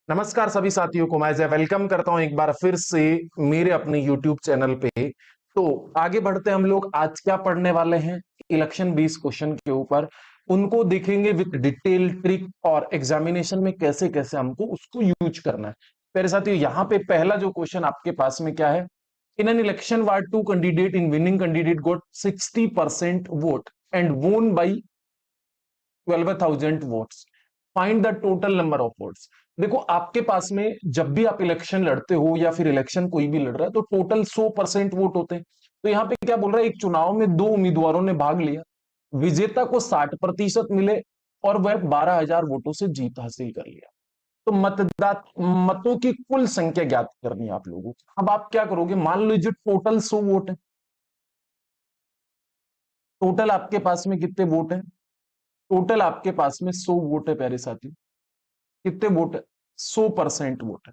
नमस्कार सभी साथियों को मैं वेलकम करता हूं एक बार फिर से मेरे अपने YouTube चैनल पे। तो आगे बढ़ते हम लोग आज क्या पढ़ने वाले हैं इलेक्शन 20 क्वेश्चन के ऊपर। उनको देखेंगे विद डिटेल ट्रिक और एग्जामिनेशन में कैसे कैसे हमको उसको यूज करना है। मेरे साथियों यहाँ पे पहला जो क्वेश्चन आपके पास में क्या है, in an election were two candidate in winning candidate got 60% vote and won by 12,000 votes, find the total number of votes. देखो आपके पास में जब भी आप इलेक्शन लड़ते हो या फिर इलेक्शन कोई भी लड़ रहा है तो टोटल 100% वोट होते हैं। तो यहाँ पे क्या बोल रहा है, एक चुनाव में दो उम्मीदवारों ने भाग लिया, विजेता को 60% मिले और वह 12,000 वोटों से जीत हासिल कर लिया। तो मतों की कुल संख्या ज्ञात करनी है आप लोगों को। अब आप क्या करोगे, मान लीजिए टोटल 100 वोट है। टोटल आपके पास में कितने वोट है? टोटल आपके पास में 100 वोट है प्यारे साथी। कितने वोट है? 100% वोट है।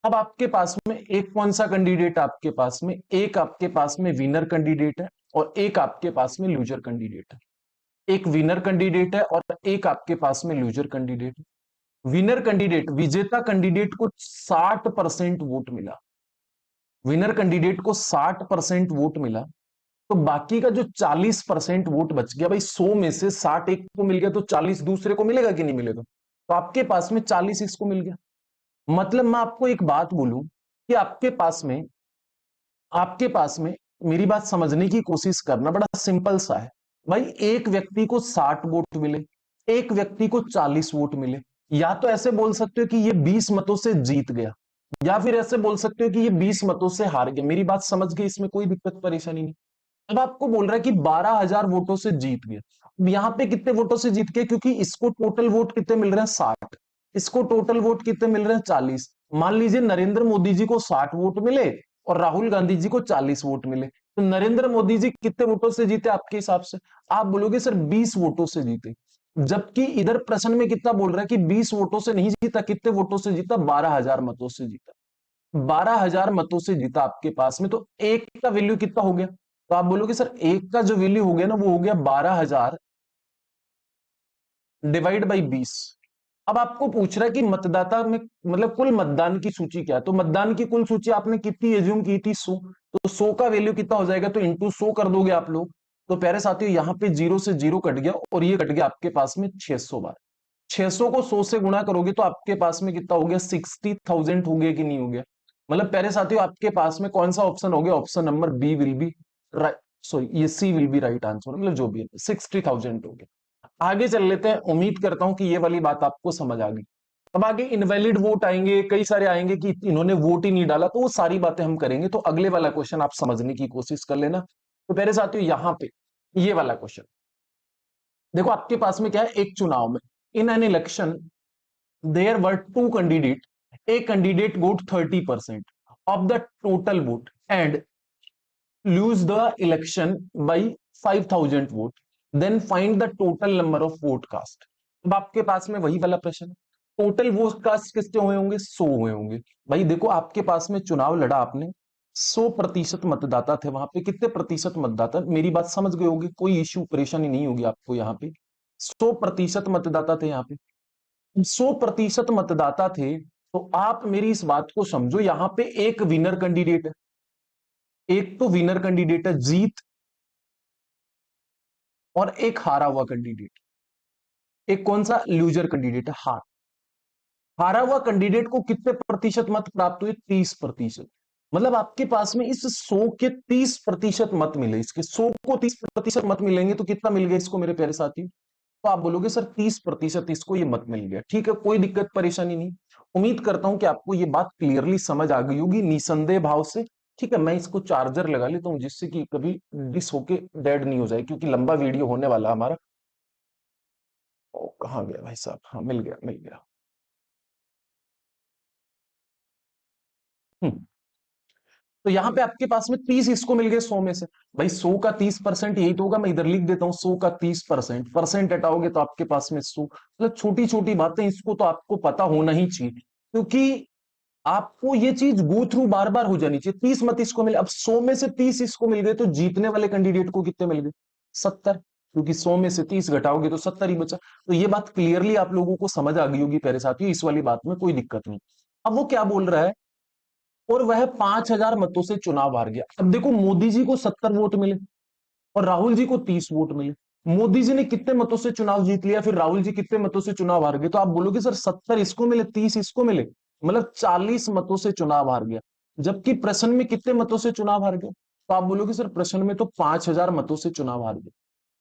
अब आपके पास में एक कौन सा कैंडिडेट, आपके पास में एक आपके पास में विनर कैंडिडेट है और एक आपके पास में लूजर कैंडिडेट है। एक विनर कैंडिडेट है और एक आपके पास में लूजर कैंडिडेट है। विनर कैंडिडेट, विजेता कैंडिडेट को 60% वोट मिला। विनर कैंडिडेट को 60% वोट मिला, तो बाकी का जो 40% वोट बच गया, भाई 100 में से 60 एक को मिल गया तो 40 दूसरे को मिलेगा कि नहीं मिलेगा? तो आपके पास में 40 इसको मिल गया। मतलब मैं आपको एक बात बोलूं कि आपके पास में मेरी बात समझने की कोशिश करना, बड़ा सिंपल सा है भाई। एक व्यक्ति को 60 वोट मिले, एक व्यक्ति को 40 वोट मिले। या तो ऐसे बोल सकते हो कि ये 20 मतों से जीत गया, या फिर ऐसे बोल सकते हो कि ये 20 मतों से हार गया। मेरी बात समझ गए, इसमें कोई दिक्कत परेशानी नहीं। अब आपको बोल रहा है कि 12,000 वोटों से जीत गया। अब यहाँ पे कितने वोटों से जीत गए, क्योंकि इसको टोटल वोट कितने मिल रहे हैं? 60। इसको टोटल वोट कितने मिल रहे हैं? 40। मान लीजिए नरेंद्र मोदी जी को 60 वोट मिले और राहुल गांधी जी को 40 वोट मिले, तो नरेंद्र मोदी जी कितने वोटों से जीते आपके हिसाब से? आप बोलोगे सर 20 वोटों से जीते, जबकि इधर प्रश्न में कितना बोल रहा है कि 20 वोटों से नहीं जीता। कितने वोटों से जीता? 12,000 मतों से जीता। 12,000 मतों से जीता आपके पास में, तो एक का वैल्यू कितना हो गया? तो आप बोलोगे सर एक का जो वैल्यू हो गया ना, वो हो गया 12,000 डिवाइड बाई 20। अब आपको पूछ रहा है कि मतदाता में मतलब कुल मतदान की सूची क्या है। तो मतदान की कुल सूची आपने कितनी एज्यूम की थी? 100। तो 100 का वैल्यू कितना हो जाएगा? तो इंटू 100 कर दोगे आप लोग। तो प्यारे साथियों यहाँ पे जीरो से जीरो कट गया और ये कट गया आपके पास में 600 बार। 600 को 100 से गुणा करोगे तो आपके पास में कितना हो गया? 60,000 हो गया कि नहीं हो गया? मतलब प्यारे साथियों आपके पास में कौन सा ऑप्शन हो गया? Option number B will be right, sorry ये C will be right answer, मतलब जो भी है 60,000 हो गया। आगे चल लेते हैं। उम्मीद करता हूं कि ये वाली बात आपको समझ आ गई। अब आगे इनवैलिड वोट आएंगे, कई सारे आएंगे कि इन्होंने वोट ही नहीं डाला, तो वो सारी बातें हम करेंगे। तो अगले वाला क्वेश्चन आप समझने की कोशिश कर लेना। तो पहले साथियों यहाँ पे ये वाला क्वेश्चन देखो, आपके पास में क्या है, एक चुनाव में in an election there were two candidate, a candidate got 30% of the total vote and lose the election by 5,000 vote, then find the total number of vote cast. अब आपके पास में वही वाला प्रश्न है, टोटल वोट कास्ट कितने हुए होंगे? 100 हुए होंगे। भाई देखो आपके पास में चुनाव लड़ा आपने, 100% मतदाता थे वहां पे। कितने प्रतिशत मतदाता? मेरी बात समझ गए होगी, कोई इश्यू परेशानी नहीं होगी आपको। यहाँ पे 100% मतदाता थे। यहाँ पे 100% मतदाता थे, तो आप मेरी इस बात को समझो, यहाँ पे एक विनर कैंडिडेट है। एक तो विनर कैंडिडेट है जीत, और एक हारा हुआ कैंडिडेट। एक कौन सा? लूजर कैंडिडेट है, हार। हारा हुआ कैंडिडेट को कितने प्रतिशत मत प्राप्त हुए? 30%। मतलब आपके पास में इस 100 के 30% मत मिले। इसके 100 को 30% मत मिलेंगे तो कितना मिल गया इसको मेरे प्यारे साथी? तो आप बोलोगे सर 30% इसको ये मत मिल गया। ठीक है, कोई दिक्कत परेशानी नहीं। उम्मीद करता हूं कि आपको ये बात क्लियरली समझ आ गई होगी निसंदेह भाव से। ठीक है, मैं इसको चार्जर लगा लेता हूं जिससे कि कभी डिस होके डेड नहीं हो जाए, क्योंकि लंबा वीडियो होने वाला हमारा। ओ, कहाँ गया भाई साहब? हाँ मिल गया, मिल गया। हम्म। तो यहाँ पे आपके पास में 30 इसको मिल गए 100 में से। भाई 100 का 30% यही तो होगा। मैं इधर लिख देता हूँ 100 का 30%, परसेंट हटाओगे तो आपके पास में 100। मतलब छोटी छोटी बातें, इसको तो आपको पता होना ही चाहिए, क्योंकि आपको ये चीज गो थ्रू बार बार हो जानी चाहिए। 30 मत इसको मिले, अब 100 में से 30 इसको मिल गए, तो जीतने वाले कैंडिडेट को कितने मिल गए? 70। क्योंकि 100 में से 30 घटाओगे तो 70 ही बचा। तो ये बात क्लियरली आप लोगों को समझ आ गई होगी प्यारे साथियों, इस वाली बात में कोई दिक्कत नहीं। अब वो क्या बोल रहा है, और वह 5,000 मतों से चुनाव हार गया। अब देखो मोदी जी को 70 वोट मिले और राहुल जी को 30 वोट मिले। मोदी जी ने कितने मतों से चुनाव जीत लिया, फिर राहुल जी कितने मतों से चुनाव हार गए? तो आप बोलोगे सर 70 इसको मिले, 30 इसको मिले, मतलब 40 मतों से चुनाव हार गया। जबकि प्रश्न में कितने मतों से चुनाव हार गया? तो आप बोलोगे सर प्रश्न में तो 5,000 मतों से चुनाव हार गया।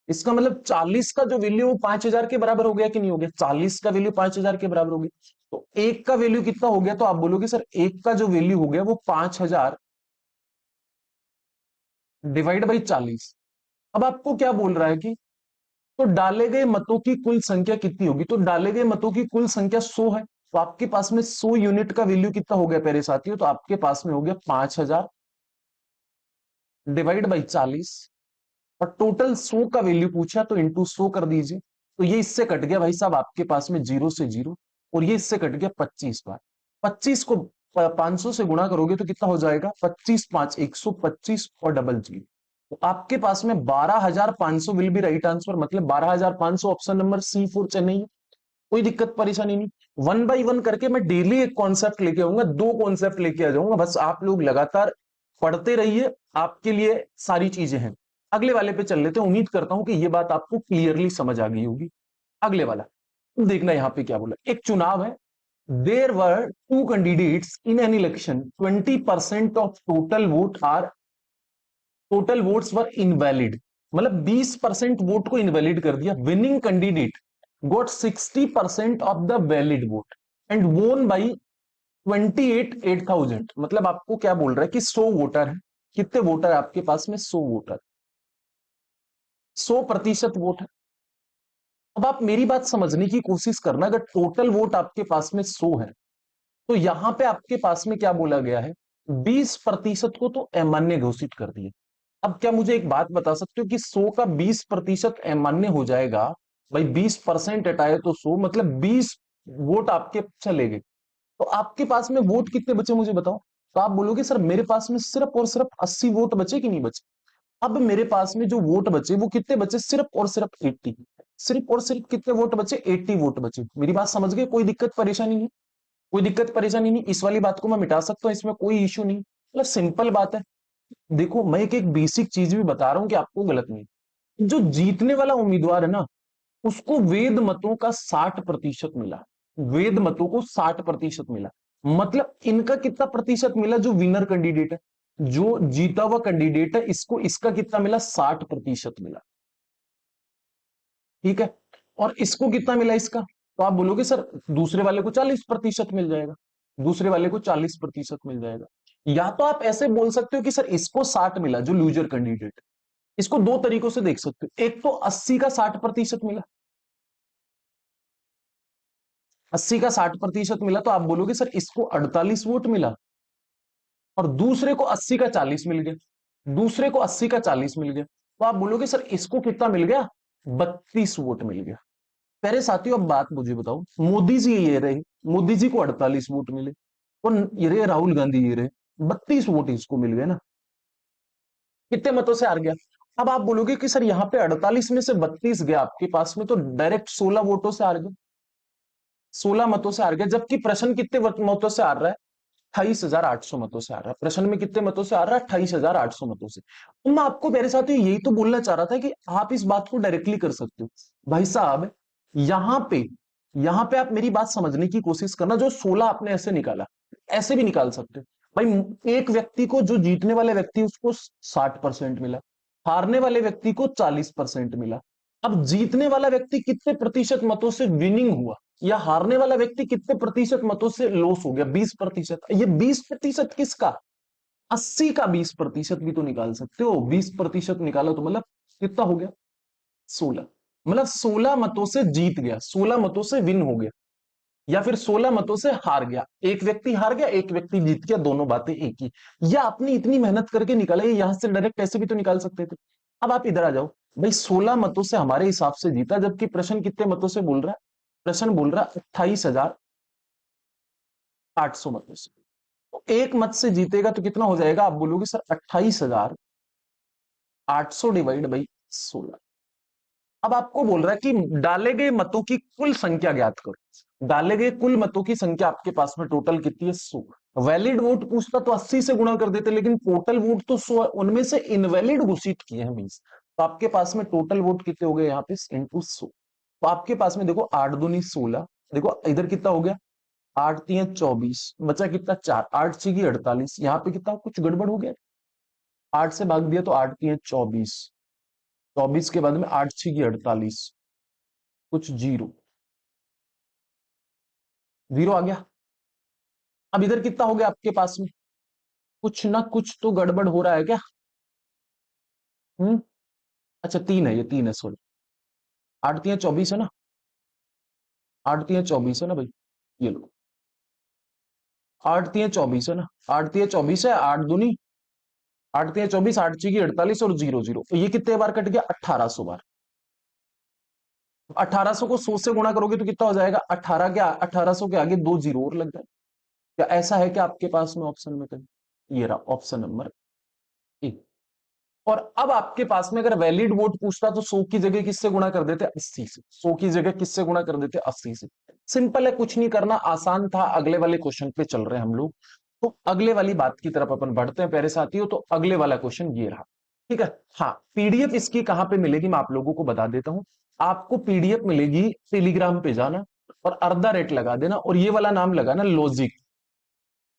इसका मतलब 40 का जो वैल्यू वो 5,000 के बराबर हो गया कि नहीं हो गया? 40 का वैल्यू 5,000 के बराबर हो गया। तो एक का वैल्यू कितना हो गया? तो आप बोलोगे सर एक का जो वैल्यू हो गया वो 5,000 डिवाइड बाई 40। अब आपको क्या बोल रहा है कि तो डाले गए मतों की कुल संख्या कितनी होगी? तो डाले गए मतों की कुल संख्या 100 है, तो आपके पास में 100 यूनिट का वैल्यू कितना हो गया प्यारे साथियों? तो आपके पास में हो गया 5,000 डिवाइड बाई 40। और टोटल 100 का वैल्यू पूछा तो इंटू 100 कर दीजिए। तो ये इससे कट गया भाई साहब आपके पास में जीरो से जीरो, और ये इससे कट गया 25 बार। 25 को 500 से गुणा करोगे तो कितना हो जाएगा? 25 5 125 और डबल जीरो। तो आपके पास में 12,500 विल बी राइट आंसर, मतलब 12,500 option number C for Chennai है। कोई दिक्कत परेशानी नहीं। वन बाई वन करके मैं डेली एक कॉन्सेप्ट लेके आऊंगा, दो कॉन्सेप्ट लेके आ जाऊंगा, बस आप लोग लगातार पढ़ते रहिए, आपके लिए सारी चीजें हैं। अगले वाले पे चल लेते हैं, उम्मीद करता हूं कि ये बात आपको क्लियरली समझ आ गई होगी। अगले वाला देखना, यहां पे क्या बोला, एक चुनाव है। There were two candidates in an election, 20% of total votes were invalid, मतलब 20% वोट को इनवैलिड कर दिया। Winning candidate got 60% of the valid vote and won by 28,000। मतलब आपको क्या बोल रहा है कि 100 वोटर है। कितने वोटर है आपके पास में? 100 वोटर, 100% वोट है। अब आप मेरी बात समझने की कोशिश करना, अगर टोटल वोट आपके पास में 100 है तो यहां पे आपके पास में क्या बोला गया है? 20% को तो अमान्य घोषित कर दिया। अब क्या मुझे एक बात बता सकते हो कि 100 का 20% अमान्य हो जाएगा? भाई 20% हटाए तो 100, मतलब 20 वोट आपके चले गए। तो आपके पास में वोट कितने बचे मुझे बताओ? तो आप बोलोगे सर मेरे पास में सिर्फ और सिर्फ 80 वोट बचे कि नहीं बचे? अब मेरे पास में जो वोट बचे वो कितने बचे? सिर्फ और सिर्फ 80। सिर्फ और सिर्फ कितने वोट बचे? 80 वोट बचे। मेरी बात समझ गए? कोई दिक्कत परेशानी नहीं? कोई दिक्कत परेशानी नहीं, इस वाली बात को मैं मिटा सकता हूं, इसमें कोई इश्यू नहीं, मतलब सिंपल बात है। देखो मैं एक बेसिक चीज भी बता रहा हूं कि आपको गलत नहीं। जो जीतने वाला उम्मीदवार है ना, उसको वेद मतों का 60% मिला। वेद मतों को 60% मिला, मतलब इनका कितना प्रतिशत मिला? जो विनर कैंडिडेट है, जो जीता हुआ कैंडिडेट है, इसको इसका कितना मिला? 60% मिला। ठीक है, और इसको कितना मिला इसका? तो आप बोलोगे सर दूसरे वाले को 40% मिल जाएगा, दूसरे वाले को 40% मिल जाएगा। या तो आप ऐसे बोल सकते हो कि सर इसको 60 मिला, जो लूजर कैंडिडेट। इसको दो तरीकों से देख सकते हो, एक तो 80 का 60% मिला, 80 का 60% मिला, तो आप बोलोगे सर इसको 48 वोट मिला, और दूसरे को 80 का 40 मिल गया, दूसरे को 80 का 40 मिल गया, तो आप बोलोगे सर इसको कितना मिल गया? 32 वोट मिल गया। पहले साथियों अब बात मुझे बताओ, मोदी जी ये रहे, मोदी जी को 48 वोट मिले, और ये रहे राहुल गांधी ये रहे, 32 वोट इसको मिल गए ना। कितने मतों से हार गया? अब आप बोलोगे कि सर यहाँ पे 48 में से 32 गया आपके पास में, तो डायरेक्ट 16 वोटों से हार गया, 16 मतों से हार गया। जबकि प्रश्न कितने मतों से हार रहा है? 28,800 मतों से आ रहा है। प्रश्न में कितने मतों से आ रहा है? 28,800 मतों से। तो मैं आपको मेरे साथ यही तो बोलना चाह रहा था कि आप इस बात को डायरेक्टली कर सकते हो भाई साहब। यहां पे यहां पे आप मेरी बात समझने की कोशिश करना, जो 16 आपने ऐसे निकाला, ऐसे भी निकाल सकते हो भाई। एक व्यक्ति को, जो जीतने वाले व्यक्ति उसको 60% मिला, हारने वाले व्यक्ति को 40% मिला। अब जीतने वाला व्यक्ति कितने प्रतिशत मतों से विनिंग हुआ, या हारने वाला व्यक्ति कितने प्रतिशत मतों से लॉस हो गया? 20%। ये 20% किसका? 80 का 20% भी तो निकाल सकते हो। 20% निकालो तो मतलब कितना हो गया? 16। मतलब 16 मतों से जीत गया, 16 मतों से विन हो गया, या फिर 16 मतों से हार गया। एक व्यक्ति हार गया, एक व्यक्ति जीत गया, दोनों बातें एक ही। या आपने इतनी मेहनत करके निकाला, यहां से डायरेक्ट ऐसे भी तो निकाल सकते थे। अब आप इधर आ जाओ भाई, 16 मतों से हमारे हिसाब से जीता, जबकि प्रश्न कितने मतों से बोल रहा है? प्रश्न बोल रहा है 28,800 मतों से। तो एक मत से जीतेगा तो कितना हो जाएगा? आप बोलोगे सर 28,800 डिवाइड बाई 16। अब आपको बोल रहा है कि डाले गए मतों की कुल संख्या ज्ञात करो। डाले गए कुल मतों की संख्या आपके पास में टोटल कितनी है? 100। वैलिड वोट पूछता तो 80 से गुणा कर देते, लेकिन टोटल वोट तो 100 है, उनमें से इनवैलिड घोषित किए हैं 20। तो आपके पास में टोटल वोट कितने हो गए यहाँ पे? इंटू 100। तो आपके पास में देखो 8 दूनी 16, देखो इधर कितना हो गया? 8 3 24, बचा कितना? 4, 8 6 की 48। यहाँ पे कितना कुछ गड़बड़ हो गया, 8 से भाग दिया तो 8 3 24, 24 के बाद में 8 6 की 48, कुछ जीरो, जीरो आ गया। अब इधर कितना हो गया आपके पास में? कुछ ना कुछ तो गड़बड़ हो रहा है क्या? अच्छा 3 है, ये 3 है, सॉरी। 8 3 24 है ना? 8 3 24 है ना भाई? ये लो, 8 3 24 है ना? 8 3 24 है, 8 दूनी 8 3 24, 8 6 की 48 और जीरो जीरो, तो ये कितने बार कट गया? 1800 बार। 1800 को 100 से गुणा करोगे तो कितना हो जाएगा? 18 के 1800 के आगे 2 जीरो और लग जाए। क्या ऐसा है क्या आपके पास में ऑप्शन में कहीं? ये रहा ऑप्शन नंबर ए। और अब आपके पास में अगर वैलिड वोट पूछता तो 100 की जगह किससे गुणा कर देते? 80 से। 100 की जगह किससे गुणा कर देते? 80 से। सिंपल है, कुछ नहीं करना, आसान था। अगले वाले क्वेश्चन पे चल रहे हैं हम लोग, तो अगले वाली बात की तरफ अपन बढ़ते हैं प्यारे साथियों। तो अगले वाला क्वेश्चन ये रहा, ठीक है। हाँ, पीडीएफ इसकी कहां पे मिलेगी मैं आप लोगों को बता देता हूं। आपको पीडीएफ मिलेगी, टेलीग्राम पे जाना और @ लगा देना, और ये वाला नाम लगाना लॉजिक,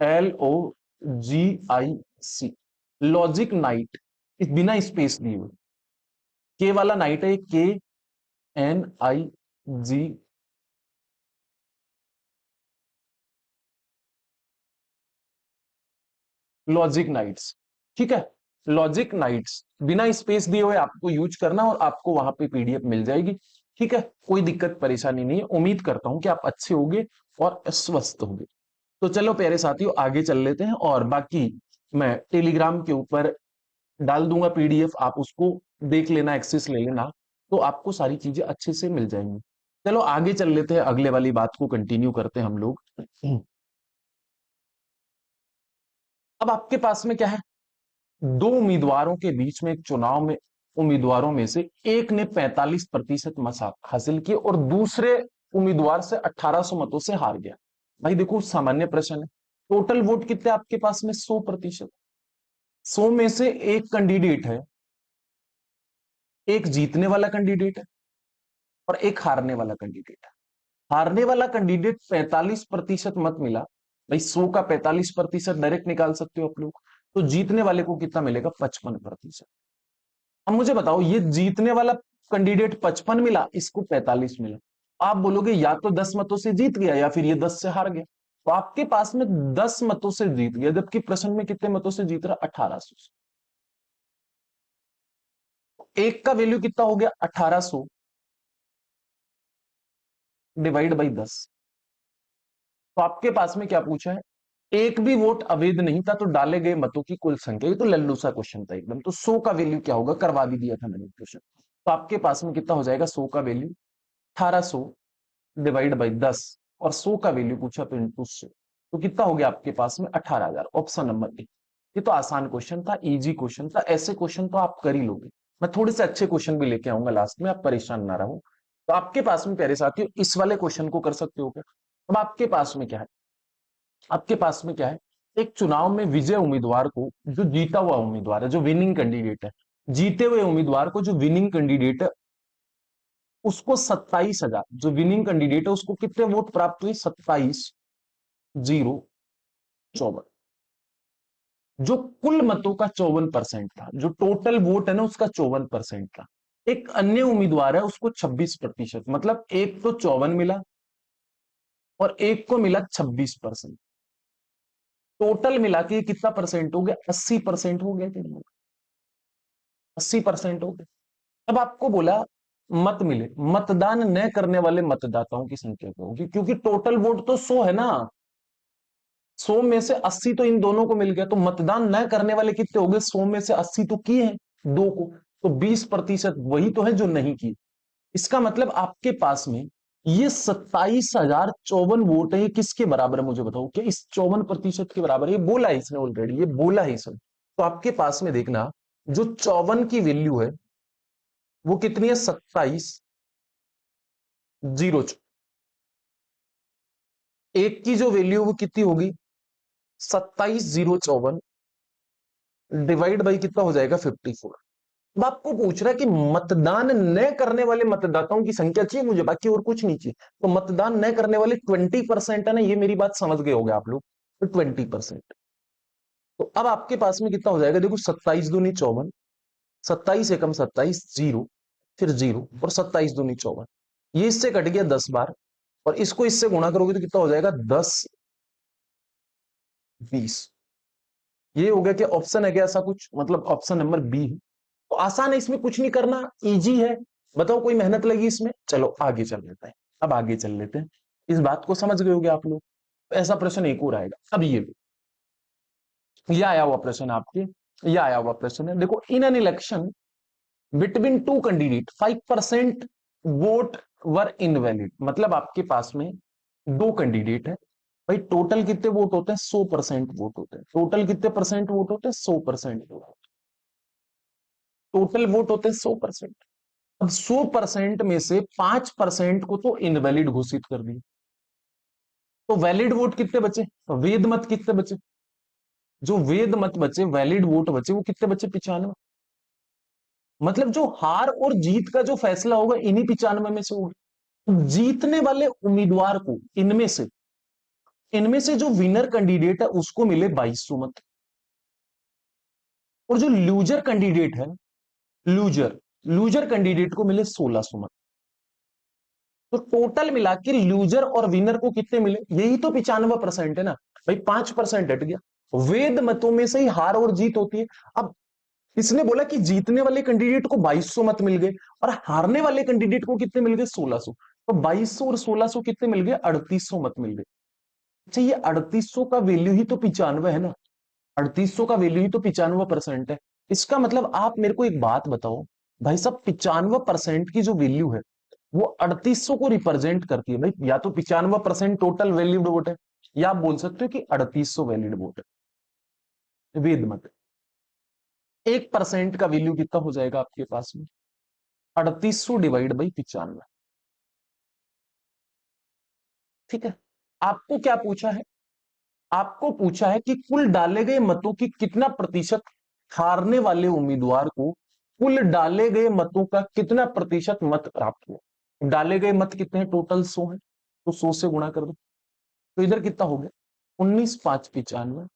LOGIC, लॉजिक नाइट, बिना स्पेस दिए हुए। के वाला नाइट है, KNIG, लॉजिक नाइट्स, ठीक है। लॉजिक नाइट्स बिना स्पेस दिए हुए आपको यूज करना, और आपको वहां पे पीडीएफ मिल जाएगी, ठीक है। कोई दिक्कत परेशानी नहीं है, उम्मीद करता हूं कि आप अच्छे होंगे और स्वस्थ होंगे। तो चलो प्यारे साथियों, आगे चल लेते हैं, और बाकी मैं टेलीग्राम के ऊपर डाल दूंगा पीडीएफ, आप उसको देख लेना, एक्सेस ले लेना, तो आपको सारी चीजें अच्छे से मिल जाएंगी। चलो आगे चल लेते हैं, अगले वाली बात को कंटिन्यू करते हैं हम लोग। अब आपके पास में क्या है? दो उम्मीदवारों के बीच में एक चुनाव में, उम्मीदवारों में से एक ने 45% मत हासिल किए और दूसरे उम्मीदवार से 1800 मतों से हार गया। भाई देखो, सामान्य प्रश्न है, टोटल वोट कितने आपके पास में? 100%। 100 में से एक कैंडिडेट है, एक जीतने वाला कैंडिडेट है और एक हारने वाला कैंडिडेट है। हारने वाला कैंडिडेट 45% मत मिला, भाई 100 का 45% डायरेक्ट निकाल सकते हो आप लोग। तो जीतने वाले को कितना मिलेगा? 55%। अब मुझे बताओ, ये जीतने वाला कैंडिडेट 55 मिला, इसको 45 मिला। आप बोलोगे या तो 10 मतों से जीत गया या फिर ये 10 से हार गया। तो आपके पास में 10 मतों से जीत गया, जबकि प्रश्न में कितने मतों से जीत रहा? 1800 से। एक का वैल्यू कितना हो गया? 1800 डिवाइड बाई 10। तो आपके पास में क्या पूछा है? एक भी वोट अवैध नहीं था, तो डाले गए मतों की कुल संख्या। ये तो लल्लू सा क्वेश्चन था एकदम। तो 100 का वैल्यू क्या होगा? करवा भी दिया था मैंने क्वेश्चन। तो आपके पास में कितना हो जाएगा? 100 का वैल्यू 1800 डिवाइड बाई 10, और 100 का वैल्यू पूछा तो इंटू 100, तो कितना हो गया आपके पास में? 18,000। Option number A. ये तो आसान क्वेश्चन था, इजी क्वेश्चन था, ऐसे क्वेश्चन तो आप कर ही लोगे। मैं थोड़े से अच्छे क्वेश्चन भी लेके आऊंगा लास्ट में, आप परेशान ना रहो। तो आपके पास में प्यारे साथियों, इस वाले क्वेश्चन को कर सकते हो क्या? अब आपके पास में क्या है? आपके पास में क्या है? एक चुनाव में विजय उम्मीदवार को, जो जीता हुआ उम्मीदवार है, जो विनिंग कैंडिडेट है, जीते हुए उम्मीदवार को जो विनिंग कैंडिडेट है उसको 27,000, जो विनिंग कैंडिडेट है उसको कितने वोट प्राप्त हुए? 27,054, जो कुल मतों का 54% था, जो टोटल वोट है ना उसका 54% था। एक अन्य उम्मीदवार है उसको 26%, मतलब एक तो 54 मिला और एक को मिला 26%। टोटल मिला के कितना परसेंट हो गया? 80% हो गया कि नहीं? 80% हो गया। अब आपको बोला मत मिले, मतदान न करने वाले मतदाताओं की संख्या क्या होगी? क्योंकि टोटल वोट तो 100 है ना, 100 में से 80 तो इन दोनों को मिल गया, तो मतदान न करने वाले कितने हो गए? 100 में से 80 तो किए हैं दो को, तो 20% वही तो है जो नहीं किए। इसका मतलब आपके पास में ये 27,054 वोट है, ये किसके बराबर है मुझे बताओ? क्या इस 54% के बराबर है? ये बोला है इसने ऑलरेडी, ये बोला है इसने। तो आपके पास में देखना, जो 54 की वैल्यू है वो कितनी है? 27,0। एक की जो वैल्यू वो कितनी होगी? 27,054 डिवाइड बाई कितना हो जाएगा? 54। अब आपको पूछ रहा है कि मतदान न करने वाले मतदाताओं की संख्या चाहिए मुझे, बाकी और कुछ नहीं चाहिए। तो मतदान न करने वाले 20% है ना, ये मेरी बात समझ गए होंगे आप लोग। तो 20%। तो अब आपके पास में कितना हो जाएगा? देखो 27 दूनी 54, 27 एकम 27, जीरो, फिर जीरो, और 27 दूनी 54। ये इससे कट गया 10 बार, और इसको इससे गुणा करोगे तो कितना हो जाएगा? 10, 20। ये हो गया। कि ऑप्शन है क्या ऐसा कुछ? मतलब ऑप्शन नंबर बी है। तो आसान है, इसमें कुछ नहीं करना, इजी है। बताओ कोई मेहनत लगी इसमें? चलो आगे चल लेते हैं। अब आगे चल लेते हैं। इस बात को समझ गए होगे आप लोग। ऐसा प्रश्न एक और आएगा। अब ये आया हुआ प्रश्न है आपके। ये आया हुआ प्रश्न है, देखो। इन an election between two candidate 5% vote were invalid. मतलब आपके पास में दो कैंडिडेट है भाई, टोटल कितने वोट होते हैं? 100% वोट होते हैं। टोटल कितने परसेंट वोट होते हैं? 100% वोट। टोटल वोट होते हैं 100%। अब 100% में से 5% को तो इनवैलिड घोषित कर दिया। तो वैलिड वोट कितने बचे? वेद मत कितने बचे? जो वेद मत बचे, वैलिड वोट बचे, वो कितने बचे? 95। मतलब जो हार और जीत का जो फैसला होगा इन्हीं 95 में से होगा। तो जीतने वाले उम्मीदवार को इनमें से जो विनर कैंडिडेट है उसको मिले 2200 मत, और जो लूजर कैंडिडेट है, लूजर लूजर कैंडिडेट को मिले 1600 मत। तो टोटल मिला के लूजर और विनर को कितने मिले? यही तो 95% है ना भाई। 5% हट गया। वेद मतों में से ही हार और जीत होती है। अब इसने बोला कि जीतने वाले कैंडिडेट को 2200 मत मिल गए, और हारने वाले कैंडिडेट को कितने मिल गए? 1600। तो 2200 और 1600 कितने मिल गए? 3800 मत मिल गए। अच्छा, ये 3800 का वैल्यू ही तो 95 है ना। 3800 का वैल्यू ही तो 95% है। इसका मतलब आप मेरे को एक बात बताओ भाई साहब, 95% की जो वैल्यू है वो 3800 को रिप्रेजेंट करती है भाई। या तो 95% टोटल वैलिड वोट है, या आप बोल सकते हो कि 3800 वैलिड वोट है। वेद मत 1% का वैल्यू कितना हो जाएगा आपके पास में? 3800 डिवाइड बाई 95। ठीक है। आपको क्या पूछा है? आपको पूछा है कि कुल डाले गए मतों की कितना प्रतिशत हारने वाले उम्मीदवार को, कुल डाले गए मतों का कितना प्रतिशत मत प्राप्त हुआ। डाले गए मत कितने हैं? टोटल 100 है, तो 100 से गुणा कर दो। तो इधर कितना हो गया? 19 5 95,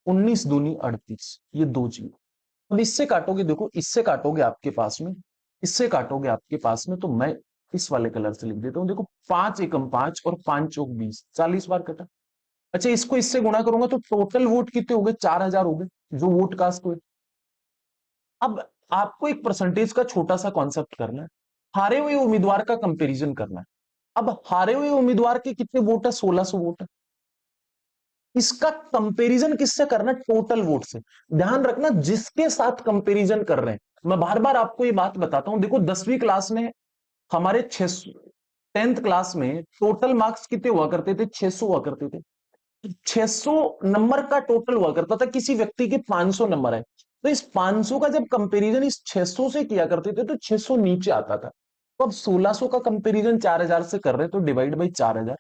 19 दूनी 38, ये दो जीरो। अब इससे काटोगे, देखो इससे काटोगे आपके पास में, इससे काटोगे आपके पास में, तो मैं इस वाले कलर से लिख देता हूं। देखो 5 एकम 5 और 5 चौक 20, 40 बार कटा। अच्छा, इसको इससे गुणा करूंगा तो टोटल वोट कितने हो गए? 4000 हो गए जो वोट कास्ट हुए। अब आपको एक परसेंटेज का छोटा सा कॉन्सेप्ट करना है। हारे हुए उम्मीदवार का कंपैरिजन करना है। अब हारे हुए उम्मीदवार के कितने वोट है? 1600 वोट है। इसका कंपैरिजन किससे करना है? टोटल वोट से। ध्यान रखना, जिसके साथ कंपैरिजन कर रहे हैं। मैं बार बार आपको ये बात बताता हूं। देखो 10वीं क्लास में हमारे 600, 10th क्लास में टोटल मार्क्स कितने हुआ करते थे? 600 हुआ करते थे। 600 नंबर का टोटल हुआ करता था। किसी व्यक्ति के 500 नंबर है, तो इस 500 का जब कंपैरिजन इस 600 से किया करते थे तो 600 नीचे आता था। तो अब 1600 का कंपैरिजन 4000 से कर रहे हैं, तो डिवाइड बाई 4000।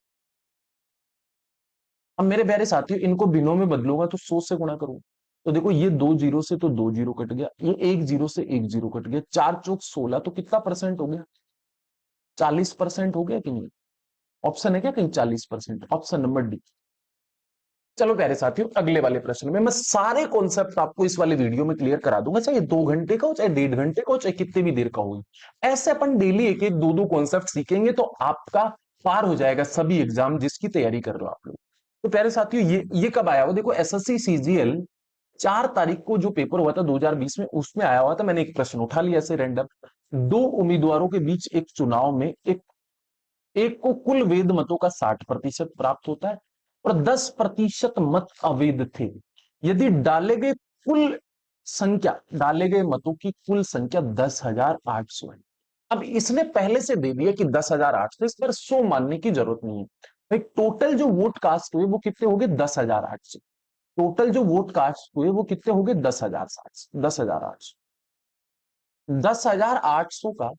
अब मेरे प्यारे साथियों, इनको बिनों में बदलूंगा तो 100 से गुणा करूंगा। तो देखो ये दो जीरो से तो दो जीरो कट गया, ये एक जीरो से एक जीरो कट गया। 4 चौक 16, तो कितना परसेंट हो गया? 40% हो गया कि नहीं? ऑप्शन है क्या कहीं 40%? Option number D. चलो प्यारे साथियों, अगले वाले प्रश्न में मैं सारे कॉन्सेप्ट आपको इस वाले वीडियो में क्लियर करा दूंगा। चाहे 2 घंटे का हो, चाहे 1.5 घंटे का हो, चाहे कितनी भी देर का हो। ऐसे अपन डेली एक एक दो दो कॉन्सेप्ट सीखेंगे तो आपका पार हो जाएगा सभी एग्जाम जिसकी तैयारी कर रहे हो आप लोग। तो प्यारे साथियों, ये कब आया हुआ? देखो एसएससी सीजीएल 4 तारीख को जो पेपर हुआ था 2020 में, उसमें आया हुआ था। मैंने एक प्रश्न उठा लिया ऐसे रैंडम। दो उम्मीदवारों के बीच एक चुनाव में एक एक को कुल वेद मतों का 60% प्राप्त होता है, और 10% मत अवैध थे। यदि डाले गए मतों की कुल संख्या 10,800 है। अब इसने पहले से दे दिया कि 10,800, इस पर 100 मानने की जरूरत नहीं है भाई। टोटल जो वोट कास्ट हुए वो कितने हो गए? 10,800। टोटल जो वोट कास्ट हुए वो कितने हो गए? 10,800। 10,800 का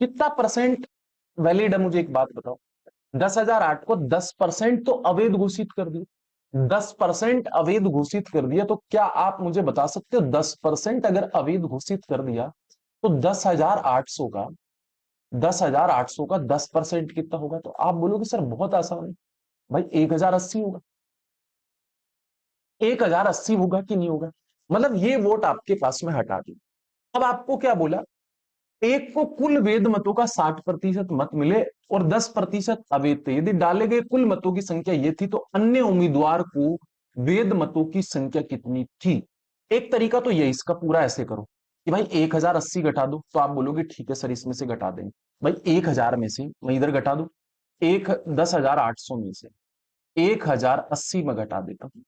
कितना परसेंट वैलिड है? मुझे एक बात बताओ। 10,008 को 10% तो अवैध घोषित कर दिया, 10% अवैध घोषित कर दिया, तो क्या आप मुझे बता सकते हो 10% अगर अवैध घोषित कर दिया तो 10,800 का 10,800 का 10% कितना होगा? तो आप बोलोगे सर बहुत आसान है भाई, 1,080 होगा। 1,080 होगा कि नहीं होगा? मतलब ये वोट आपके पास में हटा दी। अब आपको क्या बोला, एक को कुल वेद मतों का 60% मत मिले और 10% अवैध थे। यदि डाले गए कुल मतों की संख्या ये थी तो अन्य उम्मीदवार को वेद मतों की संख्या कितनी थी? एक तरीका तो ये, इसका पूरा ऐसे करो कि भाई 1,080 घटा दो, तो आप बोलोगे ठीक है सर इसमें से घटा देंगे। भाई 1,000 में से मैं इधर घटा दू, एक 10,800 में से 1,080 में घटा देता हूं,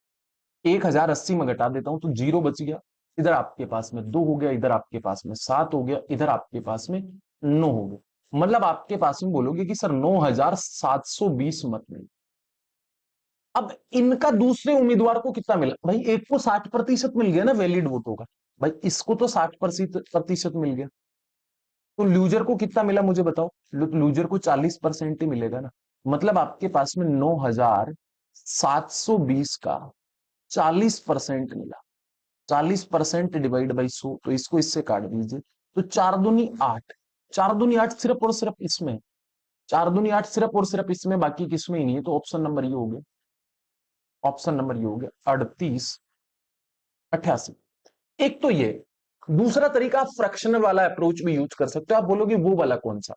1,080 में घटा देता हूं तो जीरो बच गया। इधर आपके पास में 2 हो गया, इधर आपके पास में 7 हो गया, इधर आपके पास में 9 हो गया। मतलब आपके पास में बोलोगे कि सर 9,720 मत मिले। अब इनका दूसरे उम्मीदवार को कितना मिला? भाई एक को 60% मिल गया ना वैलिड वोटों का, भाई इसको तो 60% मिल गया, तो लूजर को कितना मिला मुझे बताओ? लूजर को 40% ही मिलेगा ना। मतलब आपके पास में 9,720 का 40% मिला। 40% डिवाइड बाई 100, तो इसको इससे काट दीजिए, तो 4 दूनी 8, 4 दूनी 8 सिर्फ और सिर्फ इसमें, 4 दूनी 8 सिर्फ और सिर्फ इसमें, बाकी किसमें ही नहीं है। तो ऑप्शन नंबर ये हो गया, ऑप्शन नंबर ये हो गया 3888। एक तो ये, दूसरा तरीका आप फ्रैक्शनल वाला अप्रोच भी यूज कर सकते हो। आप बोलोगे वो वाला कौन सा?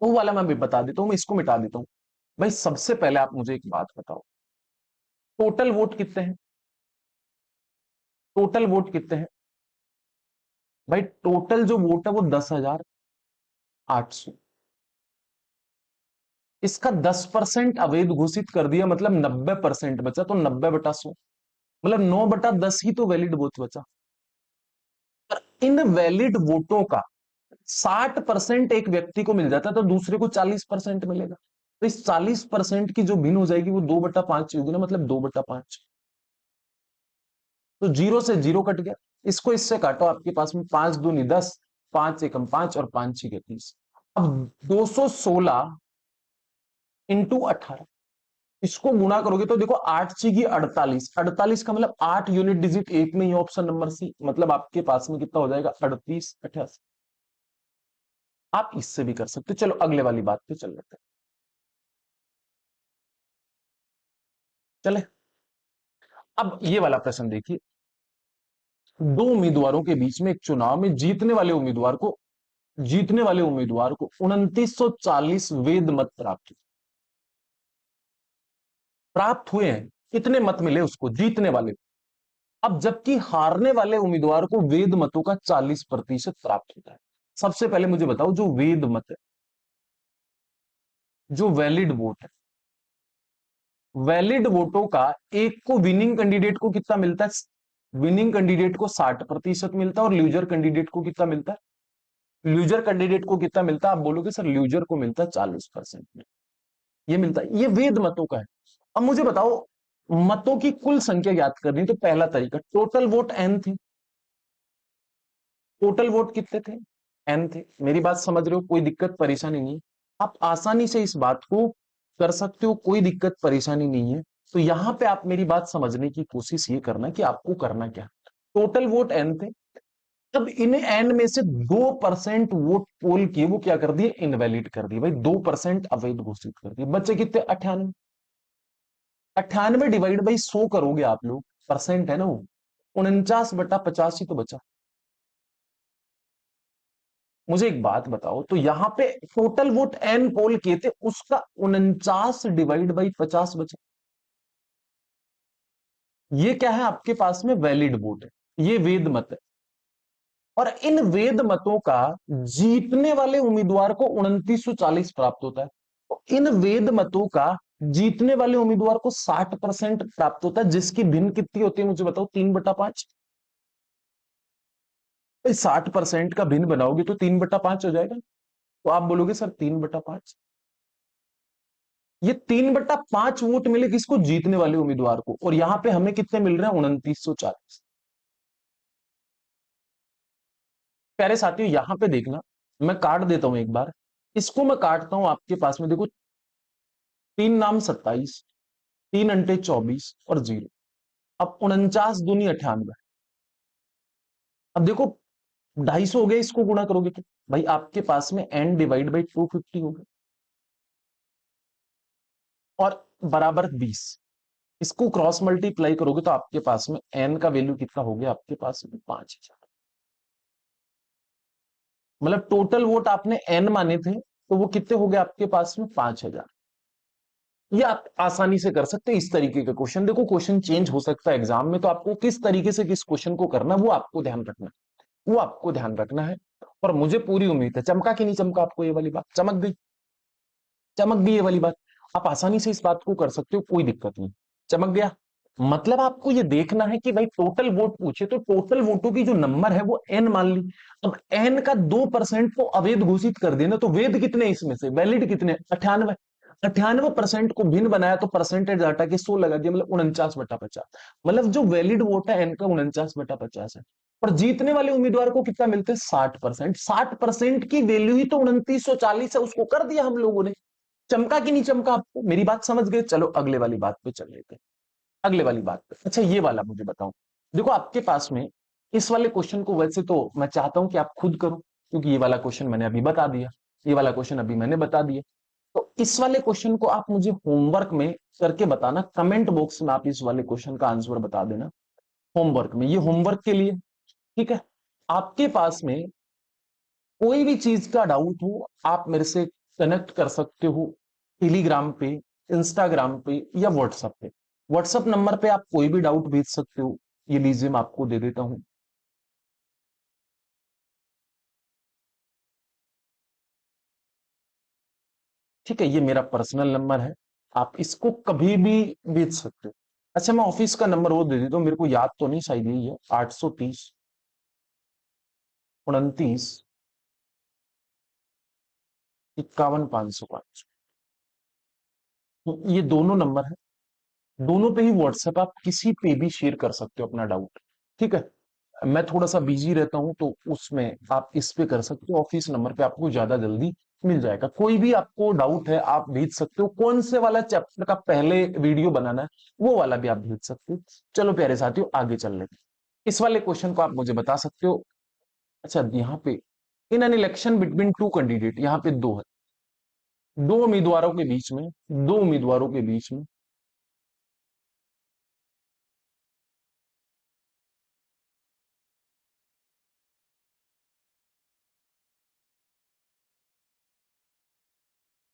वो वाला मैं भी बता देता हूं, मैं इसको मिटा देता हूं। भाई सबसे पहले आप मुझे एक बात बताओ, टोटल वोट कितने हैं? टोटल वोट कितने हैं? भाई टोटल जो वोट है वो 10,800। इसका 10% अवैध घोषित कर दिया, मतलब 90% बचा, तो 90/100, मतलब 9/10 ही तो वैलिड वोट बचा। और इन वैलिड वोटों का 60% एक व्यक्ति को मिल जाता है तो दूसरे को 40% मिलेगा। तो इस 40% की जो भिन्न हो जाएगी वो 2/5 होगी ना, मतलब 2/5। तो जीरो से जीरो कट गया, इसको इससे काटो, आपके पास में 5 दूनी 10, 5 एकम 5 और 5 6 30। अब 216 इंटू 18, इसको गुणा करोगे तो देखो 8 6 की 48, 48 का मतलब 8 यूनिट डिजिट एक में ही, ऑप्शन नंबर सी। मतलब आपके पास में कितना हो जाएगा? 3888। आप इससे भी कर सकते हो। चलो अगले वाली बात पे चल लेते हैं। चले, अब ये वाला प्रश्न देखिए, दो उम्मीदवारों के बीच में एक चुनाव में जीतने वाले उम्मीदवार को 2,940 वेद मत प्राप्त हुए हैं। कितने मत मिले उसको? जीतने वाले। अब जबकि हारने वाले उम्मीदवार को वेद मतों का 40% प्राप्त होता है। सबसे पहले मुझे बताओ, जो वेद मत है, जो वैलिड वोट है, वैलिड वोटों का एक को विनिंग कैंडिडेट को कितना मिलता है? विनिंग कैंडिडेट को 60% मिलता है, और लूजर कैंडिडेट को कितना मिलता है? लूजर कैंडिडेट को कितना मिलता है? आप बोलोगे सर लूजर को मिलता है 40%। ये मिलता है, ये वेद मतों का है। अब मुझे बताओ, मतों की कुल संख्या ज्ञात करनी, तो पहला तरीका, टोटल वोट एन थी। टोटल वोट कितने थे? एन थे। मेरी बात समझ रहे हो? कोई दिक्कत परेशानी नहीं है, आप आसानी से इस बात को कर सकते हो, कोई दिक्कत परेशानी नहीं है। तो यहां पे आप मेरी बात समझने की कोशिश ये करना कि आपको करना क्या है। टोटल वोट एन थे, तब इन एन में से 2% वोट पोल किए, वो क्या कर दिए? इनवैलिड कर दिए। भाई 2% अवैध घोषित कर दिए, बच्चे कितने? 98। 98 डिवाइड बाई 100 करोगे आप लोग, परसेंट है ना वो, 49/50 ही तो बचा। मुझे एक बात बताओ, तो यहां पे टोटल वोट एन पोल किए थे, उसका 49/50 बचा। ये क्या है? आपके पास में वैलिड वोट है, ये वेद मत है। और इन वेद मतों का जीतने वाले उम्मीदवार को 2,940 प्राप्त होता है। तो इन वेद मतों का जीतने वाले उम्मीदवार को 60% प्राप्त होता है, जिसकी भिन्न कितनी होती है मुझे बताओ? 3/5। 60% का भिन्न बनाओगे तो 3/5 हो जाएगा। तो आप बोलोगे सर 3/5, ये 3/5 वोट मिले किसको? जीतने वाले उम्मीदवार को। और यहां पे हमें कितने मिल रहे हैं? 2,940। प्यारे साथियों यहां पे देखना, मैं काट देता हूं एक बार, इसको मैं काटता हूं आपके पास में, देखो 3 नाम 27, 3 अंटे 24 और 0। अब 49 दूनी 98। अब देखो 250 हो गया, इसको गुणा करोगे तो भाई आपके पास में n डिवाइड बाई 250 हो गया, और बराबर 20। इसको क्रॉस मल्टीप्लाई करोगे तो आपके पास में n का वैल्यू कितना हो गया, आपके पास में 5000। मतलब टोटल वोट आपने n माने थे, तो वो कितने हो गए आपके पास में 5000। ये आप आसानी से कर सकते हैं इस तरीके का क्वेश्चन। देखो क्वेश्चन चेंज हो सकता है एग्जाम में, तो आपको किस तरीके से किस क्वेश्चन को करना है वो आपको ध्यान रखना है, वो आपको ध्यान रखना है। और मुझे पूरी उम्मीद है, चमका कि नहीं चमका आपको ये वाली बात, चमक गई, चमक गई ये वाली बात। आप आसानी से इस बात को कर सकते हो, कोई दिक्कत नहीं। चमक गया। मतलब आपको ये देखना है कि भाई टोटल वोट पूछे तो टोटल वोटों की जो नंबर है वो एन मान ली। अब एन का 2% को अवैध घोषित कर देना, तो वैध कितने इसमें से, वैलिड कितने, 98। 98% को भिन्न बनाया तो परसेंटेज हटा के 100 लगा दिया, मतलब 49/50। मतलब जो वैलिड वोट है एन का 49/50 है। और जीतने वाले उम्मीदवार को कितना मिलते हैं, 60%। 60% की वैल्यू ही तो 2940 है, उसको कर दिया हम लोगों ने। चमका कि नहीं चमका आपको, मेरी बात समझ गए। चलो अगले वाली बात पे चल लेते हैं, अगले वाली बात पे। अच्छा ये वाला मुझे बताओ, देखो आपके पास में इस वाले क्वेश्चन को वैसे तो मैं चाहता हूं कि आप खुद करो, क्योंकि ये वाला क्वेश्चन मैंने अभी बता दिया, ये वाला क्वेश्चन अभी मैंने बता दिया। तो इस वाले क्वेश्चन को आप मुझे होमवर्क में करके बताना, कमेंट बॉक्स में आप इस वाले क्वेश्चन का आंसर बता देना होमवर्क में, ये होमवर्क के लिए। ठीक है, आपके पास में कोई भी चीज का डाउट हो आप मेरे से कनेक्ट कर सकते हो, टेलीग्राम पे, इंस्टाग्राम पे या व्हाट्सएप पे। व्हाट्सएप नंबर पे आप कोई भी डाउट भेज सकते हो, ये लीजिए मैं आपको दे देता हूं। ठीक है, ये मेरा पर्सनल नंबर है, आप इसको कभी भी भेज सकते हो। अच्छा मैं ऑफिस का नंबर वो दे देता हूँ, मेरे को याद तो नहीं, शायद यही है, 830 29 51 505। ये दोनों नंबर है, दोनों पे ही व्हाट्सएप, आप किसी पे भी शेयर कर सकते हो अपना डाउट। ठीक है, मैं थोड़ा सा बिजी रहता हूं तो उसमें आप इस पे कर सकते हो, ऑफिस नंबर पे आपको ज्यादा जल्दी मिल जाएगा। कोई भी आपको डाउट है आप भेज सकते हो, कौन से वाला चैप्टर का पहले वीडियो बनाना है वो वाला भी आप भेज सकते हो। चलो प्यारे साथियों आगे चल लेते हैं, इस वाले क्वेश्चन को आप मुझे बता सकते हो। अच्छा यहाँ पे, इन an election between two candidate, यहाँ पे दो है, दो उम्मीदवारों के बीच में, दो उम्मीदवारों के बीच में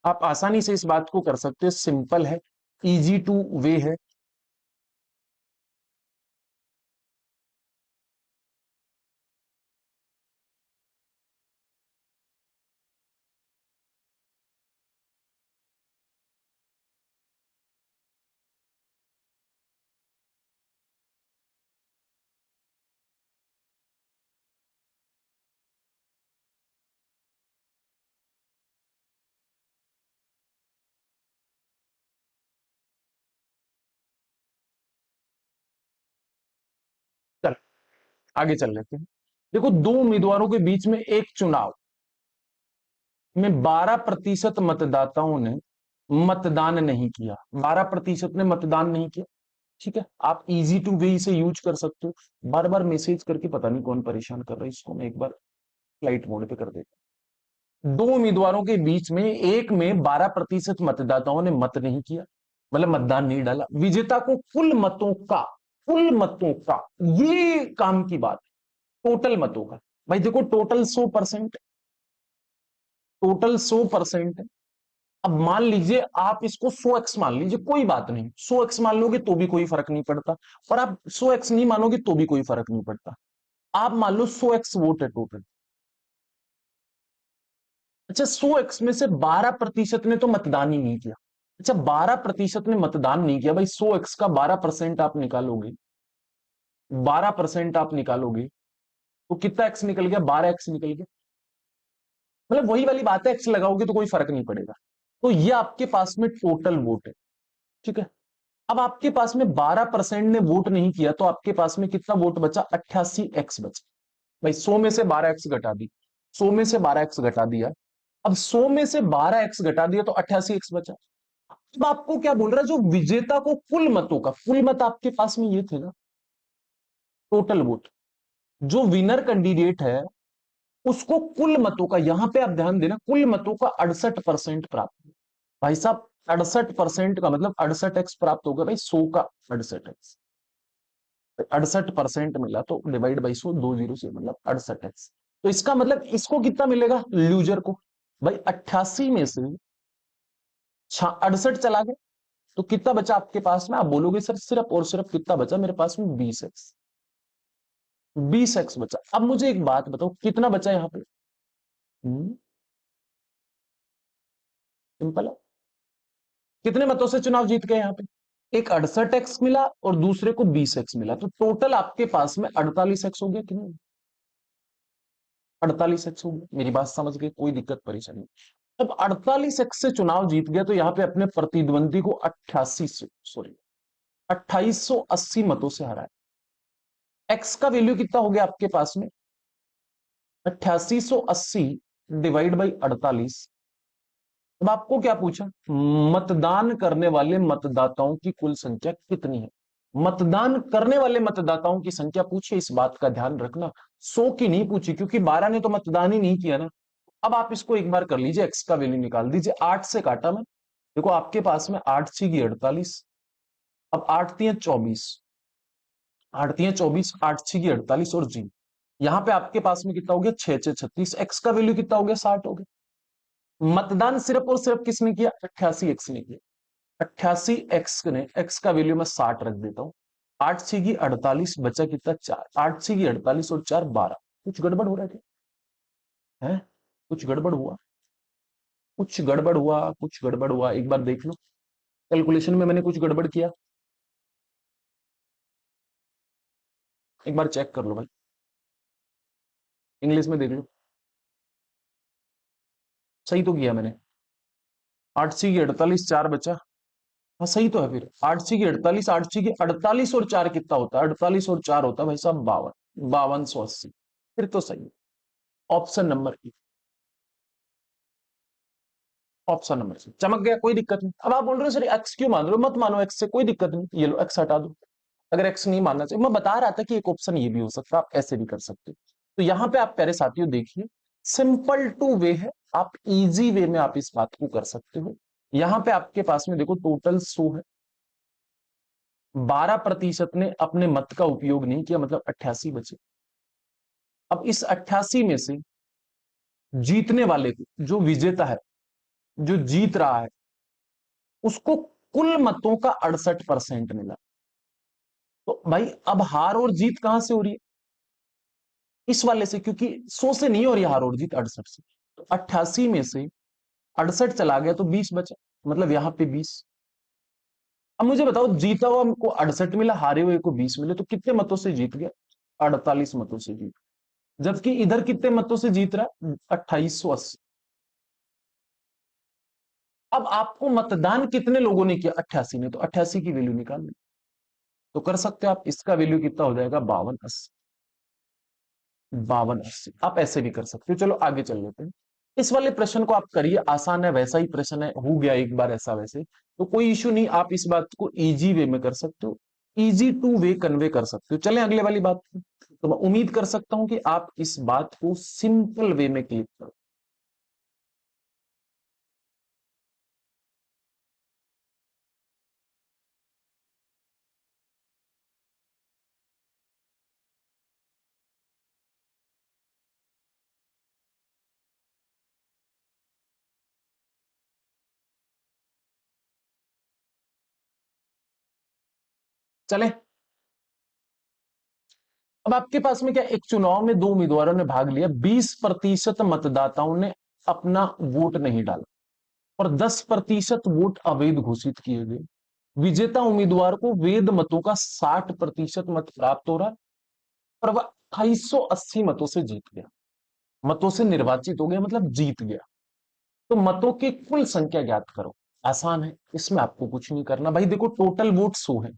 आप आसानी से इस बात को कर सकते हो, सिंपल है, इजी टू वे है। चल आगे चल लेते हैं। देखो दो उम्मीदवारों के बीच में एक चुनाव में 12% मतदाताओं ने मतदान नहीं किया, 12% ने मतदान नहीं किया। ठीक है, आप इजी टू वे इसे यूज कर सकते हो। बार बार मैसेज करके पता नहीं कौन परेशान कर रहा है, इसको मैं एक बार फ्लाइट मोड पे कर देता हूं। दो उम्मीदवारों के बीच में एक में 12% मतदाताओं ने मत नहीं किया, मतलब मतदान नहीं डाला, विजेता को कुल मतों का, कुल मतों का, ये काम की बात, टोटल मतों का। भाई देखो टोटल 100%, टोटल 100%। अब मान लीजिए आप इसको 100x मान लीजिए, कोई बात नहीं, 100x मान लोगे तो भी कोई फर्क नहीं पड़ता, और आप 100x नहीं मानोगे तो भी कोई फर्क नहीं पड़ता। आप मान लो 100x वोट है टोटल। अच्छा 100x में से 12% ने तो मतदान ही नहीं किया। अच्छा 12% ने मतदान नहीं किया, भाई 100x का 12% आप निकालोगे, 12% आप निकालोगे तो कितना एक्स निकल गया, 12x निकल गया। मतलब वही वाली बात है, एक्स लगाओगे तो कोई फर्क नहीं पड़ेगा। तो ये आपके पास में टोटल वोट है। ठीक है, अब आपके पास में 12% ने वोट नहीं किया, तो आपके पास में कितना वोट बचा, 88x बचा। भाई 100 में से 12x घटा दी, 100 में से 12x घटा दिया, अब 100 में से 12x घटा दिया तो 88x बचा। अब आपको क्या बोल रहा है, जो विजेता को कुल मतों का, कुल मत आपके पास में ये थे ना, टोटल वोट, जो विनर कैंडिडेट है उसको कुल मतों का, यहां पे आप ध्यान देना, कुल मतों का 68% प्राप्त। भाई साहब 68% का मतलब 68x प्राप्त होगा भाई, 100 का 68x, 68% मिला तो डिवाइड बाई 100, 2 जीरो से मतलब 68x। तो इसका मतलब इसको कितना मिलेगा लूजर को, भाई 88 में से 68 चला गया, तो कितना बचा आपके पास में, आप बोलोगे सर सिर्फ और सिर्फ कितना बचा मेरे पास में, 20x, 20x बचा। अब मुझे एक बात बताओ कितना बचा यहां पे, सिंपल है, कितने मतों से चुनाव जीत गए यहां पे, एक 68x मिला और दूसरे को 20x मिला, तो टोटल आपके पास में 48x हो गया कि नहीं, 48x हो गया। मेरी बात समझ गए, कोई दिक्कत परेशानी नहीं। अब 48x से चुनाव जीत गया तो यहाँ पे अपने प्रतिद्वंदी को 2880 मतों से हराया। एक्स का वैल्यू कितना हो गया आपके पास में, 8880 डिवाइड बाई 48। अब आपको क्या पूछा, मतदान करने वाले मतदाताओं की कुल संख्या कितनी है, मतदान करने वाले मतदाताओं की संख्या पूछी, इस बात का ध्यान रखना, 100 की नहीं पूछी, क्योंकि 12 ने तो मतदान ही नहीं किया ना। अब आप इसको एक बार कर लीजिए, एक्स का वैल्यू निकाल दीजिए, 8 से काटा मैं, देखो आपके पास में 8 सी की 48, अब 8 तियां 24, 8 तियां 24, 8 सी की 48 और जी, यहां पे आपके पास में कितना हो गया, 6 6 36, एक्स का वैल्यू कितना हो गया, 60 हो गया। मतदान सिर्फ और सिर्फ किसने किया, 88x ने किया, 88x ने, एक्स का वैल्यू मैं 60 रख देता हूं, 8 सी की 48 बचा कितना, 4, 8 सी की 48 और 4 12, कुछ गड़बड़ हो रहा है क्या, है कुछ गड़बड़ हुआ, कुछ गड़बड़ हुआ, कुछ गड़बड़ हुआ, एक बार देख लो कैलकुलेशन में मैंने कुछ गड़बड़ किया, एक बार चेक कर लो भाई, इंग्लिश में देख लो, सही तो किया मैंने, 8 सी की 48, 4 बचा, हाँ सही तो है, फिर 8 सी की 48, 8 सी की 48 और 4 कितना होता है, 48 और 4 होता है भाई साहब 52, 5280, फिर तो सही है, option number E, option number C चमक गया, कोई दिक्कत नहीं। अब आप बोल रहे हो सर एक्स क्यों मान रहे हो, मत मानो एक्स से, कोई दिक्कत नहीं, ये लो एक्स हटा दो, अगर एक्स नहीं मानना चाहिए, मैं बता रहा था कि एक ऑप्शन ये भी हो सकता है, आप ऐसे भी कर सकते हो। तो यहाँ पे आप प्यारे साथियों देखिए, सिंपल टू वे है, आप इजी वे में आप इस बात को कर सकते हो। यहाँ पे आपके पास में देखो टोटल 100 है, 12% ने अपने मत का उपयोग नहीं किया, मतलब 88 बचे। अब इस 88 में से जीतने वाले को, जो विजेता है, जो जीत रहा है, उसको कुल मतों का 68% मिला। तो भाई अब हार और जीत कहां से हो रही है, इस वाले से, क्योंकि 100 से नहीं हो रही हार और जीत, 68 से। तो 88 में से 68 चला गया तो 20 बचा, मतलब यहां पे 20। अब मुझे बताओ, जीता हुआ को 68 मिला, हारे हुए को 20 मिले, तो कितने मतों से जीत गया, 48 मतों से जीत, जबकि इधर कितने मतों से जीत रहा है, 2880। अब आपको मतदान कितने लोगों ने किया, 88 ने, तो 88 की वैल्यू निकाल ली, तो कर सकते हो आप, इसका वैल्यू कितना हो जाएगा, 5280, 5280, आप ऐसे भी कर सकते हो। चलो आगे चल लेते हैं, इस वाले प्रश्न को आप करिए, आसान है, वैसा ही प्रश्न है, हो गया एक बार ऐसा वैसे, तो कोई इश्यू नहीं, आप इस बात को इजी वे में कर सकते हो, इजी टू वे कन्वे कर सकते हो। चलें अगले वाली बात पे। तो मैं उम्मीद कर सकता हूं कि आप इस बात को सिंपल वे में क्लिक करो। चलें, अब आपके पास में क्या, एक चुनाव में दो उम्मीदवारों ने भाग लिया, 20% मतदाताओं ने अपना वोट नहीं डाला और 10% वोट अवैध घोषित किए गए। विजेता उम्मीदवार को वैध मतों का 60% मत प्राप्त हो रहा, और वह 2880 मतों से जीत गया, मतों से निर्वाचित हो गया, मतलब जीत गया। तो मतों की कुल संख्या ज्ञात करो, आसान है, इसमें आपको कुछ नहीं करना भाई, देखो टोटल वोट 100 है,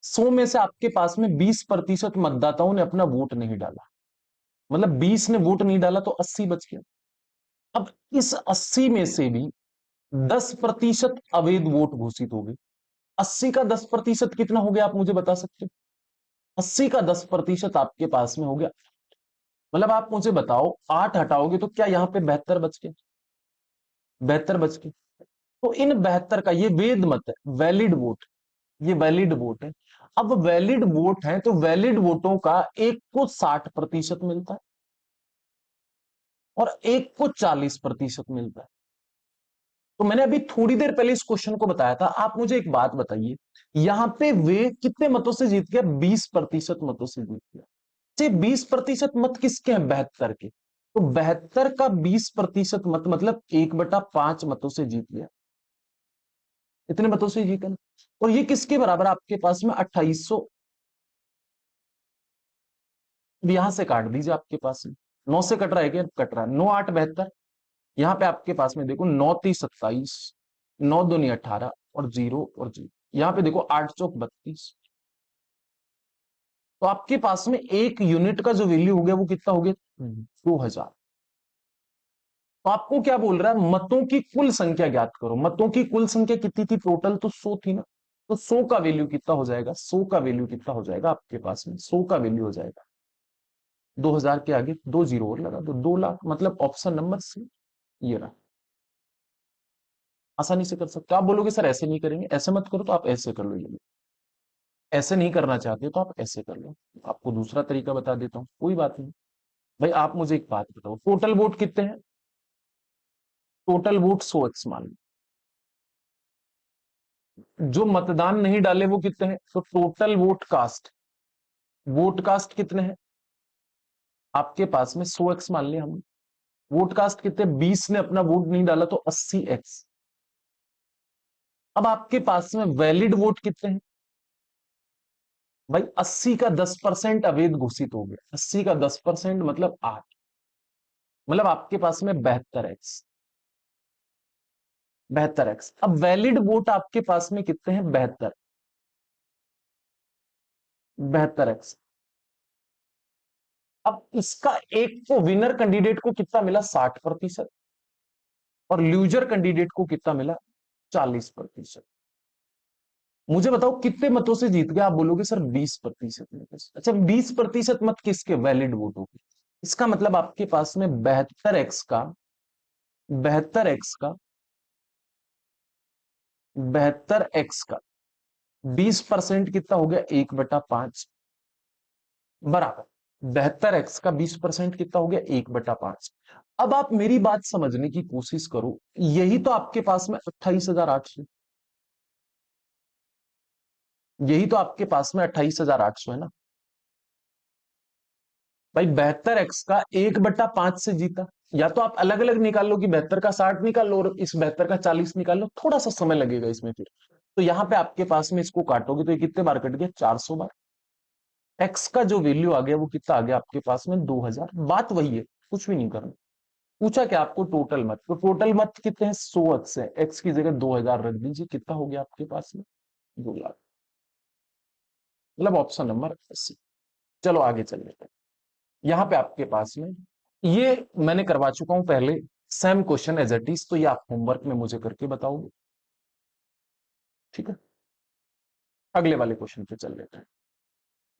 100 में से आपके पास में 20% मतदाताओं ने अपना वोट नहीं डाला, मतलब 20 ने वोट नहीं डाला तो 80 बच गया। अब इस 80 में से भी 10% अवैध वोट घोषित हो गए। 80 का 10% कितना हो गया, आप मुझे बता सकते हो? 80 का 10% आपके पास में हो गया, मतलब आप मुझे बताओ 8 हटाओगे तो क्या यहां पे 72 बच गए? 72 बच गए। तो इन 72 का, ये वेद मत है, वैलिड वोट, ये वैलिड वोट है। अब वैलिड वोट है तो वैलिड वोटों का एक को 60% मिलता है और एक को 40% मिलता है। तो मैंने अभी थोड़ी देर पहले इस क्वेश्चन को बताया था। आप मुझे एक बात बताइए, यहां पे वे कितने मतों से जीत गया? 20% मतों से जीत गया। 20% मत किसके हैं? 72 के। तो 72 का 20% मत मतलब 1/5 मतों से जीत गया। इतने मतों से जीता ना। और ये किसके बराबर आपके पास में? 2800। यहां से काट दीजिए, आपके पास में 9 से कट रहा है क्या? कट रहा है। 9 8 72। यहां पे आपके पास में देखो 9 3 27, 9 2 18 और 0 और 0। यहां पे देखो 8 चौक 32। तो आपके पास में एक यूनिट का जो वैल्यू हो गया वो कितना हो गया? 2000। तो आपको क्या बोल रहा है? मतों की कुल संख्या ज्ञात करो। मतों की कुल संख्या कितनी थी? टोटल तो 100 थी ना। तो 100 का वैल्यू कितना हो जाएगा? 100 का वैल्यू कितना हो जाएगा आपके पास में? 100 का वैल्यू हो जाएगा 2000 के आगे 2 जीरो और लगा दो, 2 लाख। मतलब ऑप्शन नंबर सी ये रहा। आसानी से कर सकते हो। आप बोलोगे सर ऐसे नहीं करेंगे, ऐसे मत करो, तो आप ऐसे कर लो। ये ऐसे नहीं करना चाहते तो आप ऐसे कर लो। आपको दूसरा तरीका बता देता हूँ, कोई बात नहीं। भाई आप मुझे एक बात बताओ, टोटल वोट कितने हैं? टोटल वोट 100x मान लो। जो मतदान नहीं डाले वो कितने हैं? तो total vote cast, vote cast कितने हैं आपके पास में? 100x मान लिया हमने। वोट कास्ट कितने? 20 ने अपना वोट नहीं डाला तो 80x। अब आपके पास में वैलिड वोट कितने हैं? भाई 80 का 10% अवैध घोषित हो गया। 80 का 10% मतलब 8, मतलब आपके पास में 72x। 72x। अब वैलिड वोट आपके पास में कितने हैं? 72। 72x। अब इसका एक को विनर कैंडिडेट को कितना मिला? 60%। और लूजर कैंडिडेट को कितना मिला? 40%। मुझे बताओ कितने मतों से जीत गया? आप बोलोगे सर 20% में। अच्छा 20% मत किसके? वैलिड वोटों के। इसका मतलब आपके पास में 72x का 72x का 20% कितना हो गया? 1/5 बराबर 72x का 20% कितना हो गया? 1/5। अब आप मेरी बात समझने की कोशिश करो, यही तो आपके पास में 28,800, यही तो आपके पास में 28,800 है ना। भाई 72x का 1/5 से जीता। या तो आप अलग अलग निकाल लो कि 72 का 60 निकाल लो और इस 72 का 40 निकाल लो, थोड़ा सा समय लगेगा इसमें फिर। तो यहां पे आपके पास में इसको काटोगे तो ये कितने बार कट गया? 400 बार। एक्स का जो वैल्यू आ गया वो कितना आ गया आपके पास में? 2000। बात वही है, कुछ भी नहीं करना। पूछा क्या आपको? टोटल मत। तो टोटल मत कितने हैं? 100x है। एक्स की जगह 2000 रख दीजिए, कितना हो गया आपके पास में? 2 लाख। मतलब ऑप्शन नंबर सी। चलो आगे चल लेते हैं। यहाँ पे आपके पास में ये मैंने करवा चुका हूं पहले, same question as it is. तो ये आप होमवर्क में मुझे करके बताओगे, ठीक है? अगले वाले क्वेश्चन पे चल लेते हैं।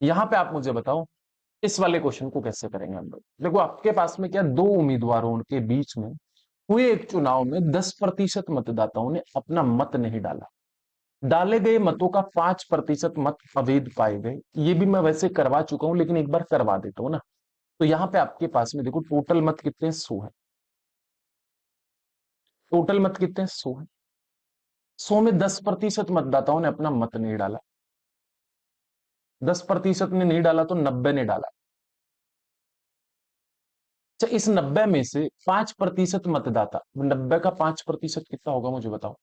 यहाँ पे आप मुझे बताओ इस वाले क्वेश्चन को कैसे करेंगे हम लोग। देखो आपके पास में क्या, दो उम्मीदवारों के बीच में हुए एक चुनाव में 10% मतदाताओं ने अपना मत नहीं डाला। डाले गए मतों का 5% मत अवैध पाए गए। ये भी मैं वैसे करवा चुका हूं लेकिन एक बार करवा देता हूं ना। तो यहां पे आपके पास में देखो टोटल मत कितने हैं? 100 है। टोटल मत कितने हैं? 100 है। 100 में 10% मतदाताओं ने अपना मत नहीं डाला। 10% ने नहीं डाला तो 90 ने डाला। अच्छा इस 90 में से 5% मतदाता, 90 का 5% कितना होगा मुझे बताओ?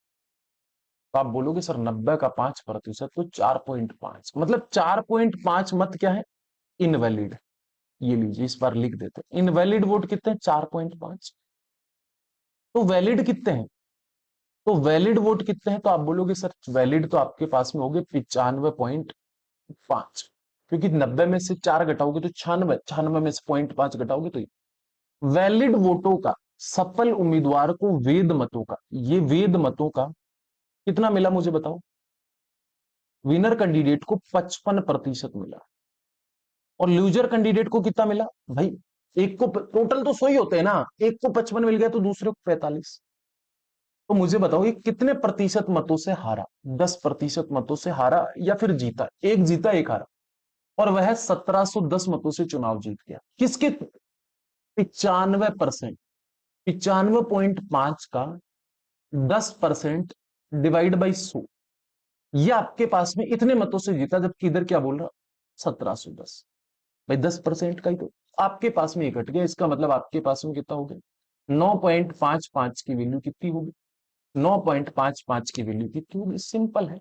तो आप बोलोगे सर 90 का 5% तो 4.5, मतलब 4.5 मत क्या है? इनवैलिड। ये लीजिए इस बार लिख देते हैं, इनवैलिड वोट कितने हैं? 4.5। तो वैलिड कितने हैं? तो वैलिड वोट कितने हैं? तो आप बोलोगे सर वैलिड तो आपके पास में हो गए 95.5। 5, क्योंकि 90 में से 4 घटाओगे तो 96, 96 में से 0.5 घटाओगे तो वैलिड वोटों का, सफल उम्मीदवार को वेद मतों का, ये वेद मतों का कितना मिला मुझे बताओ। विनर कैंडिडेट को 55% मिला, और लूजर कैंडिडेट को कितना मिला भाई। एक को टोटल तो 100 ही होते हैं ना, एक को 55 मिल गया तो दूसरे को 45। तो मुझे बताओ ये कितने प्रतिशत मतों से हारा। 10% मतों से हारा या फिर जीता, एक जीता एक हारा, और वह 1710 मतों से चुनाव जीत गया। किसके? 95%। 95.5 का 10% डिवाइड बाई 100, ये आपके पास में इतने मतों से जीता, जबकि इधर क्या बोल रहा, 1710। भाई 10% का ही तो आपके पास में ये घट गया, इसका मतलब आपके पास में कितना हो गया, 9.55 की वैल्यू कितनी होगी, 9.55 की वैल्यू कितनी होगी, सिंपल है।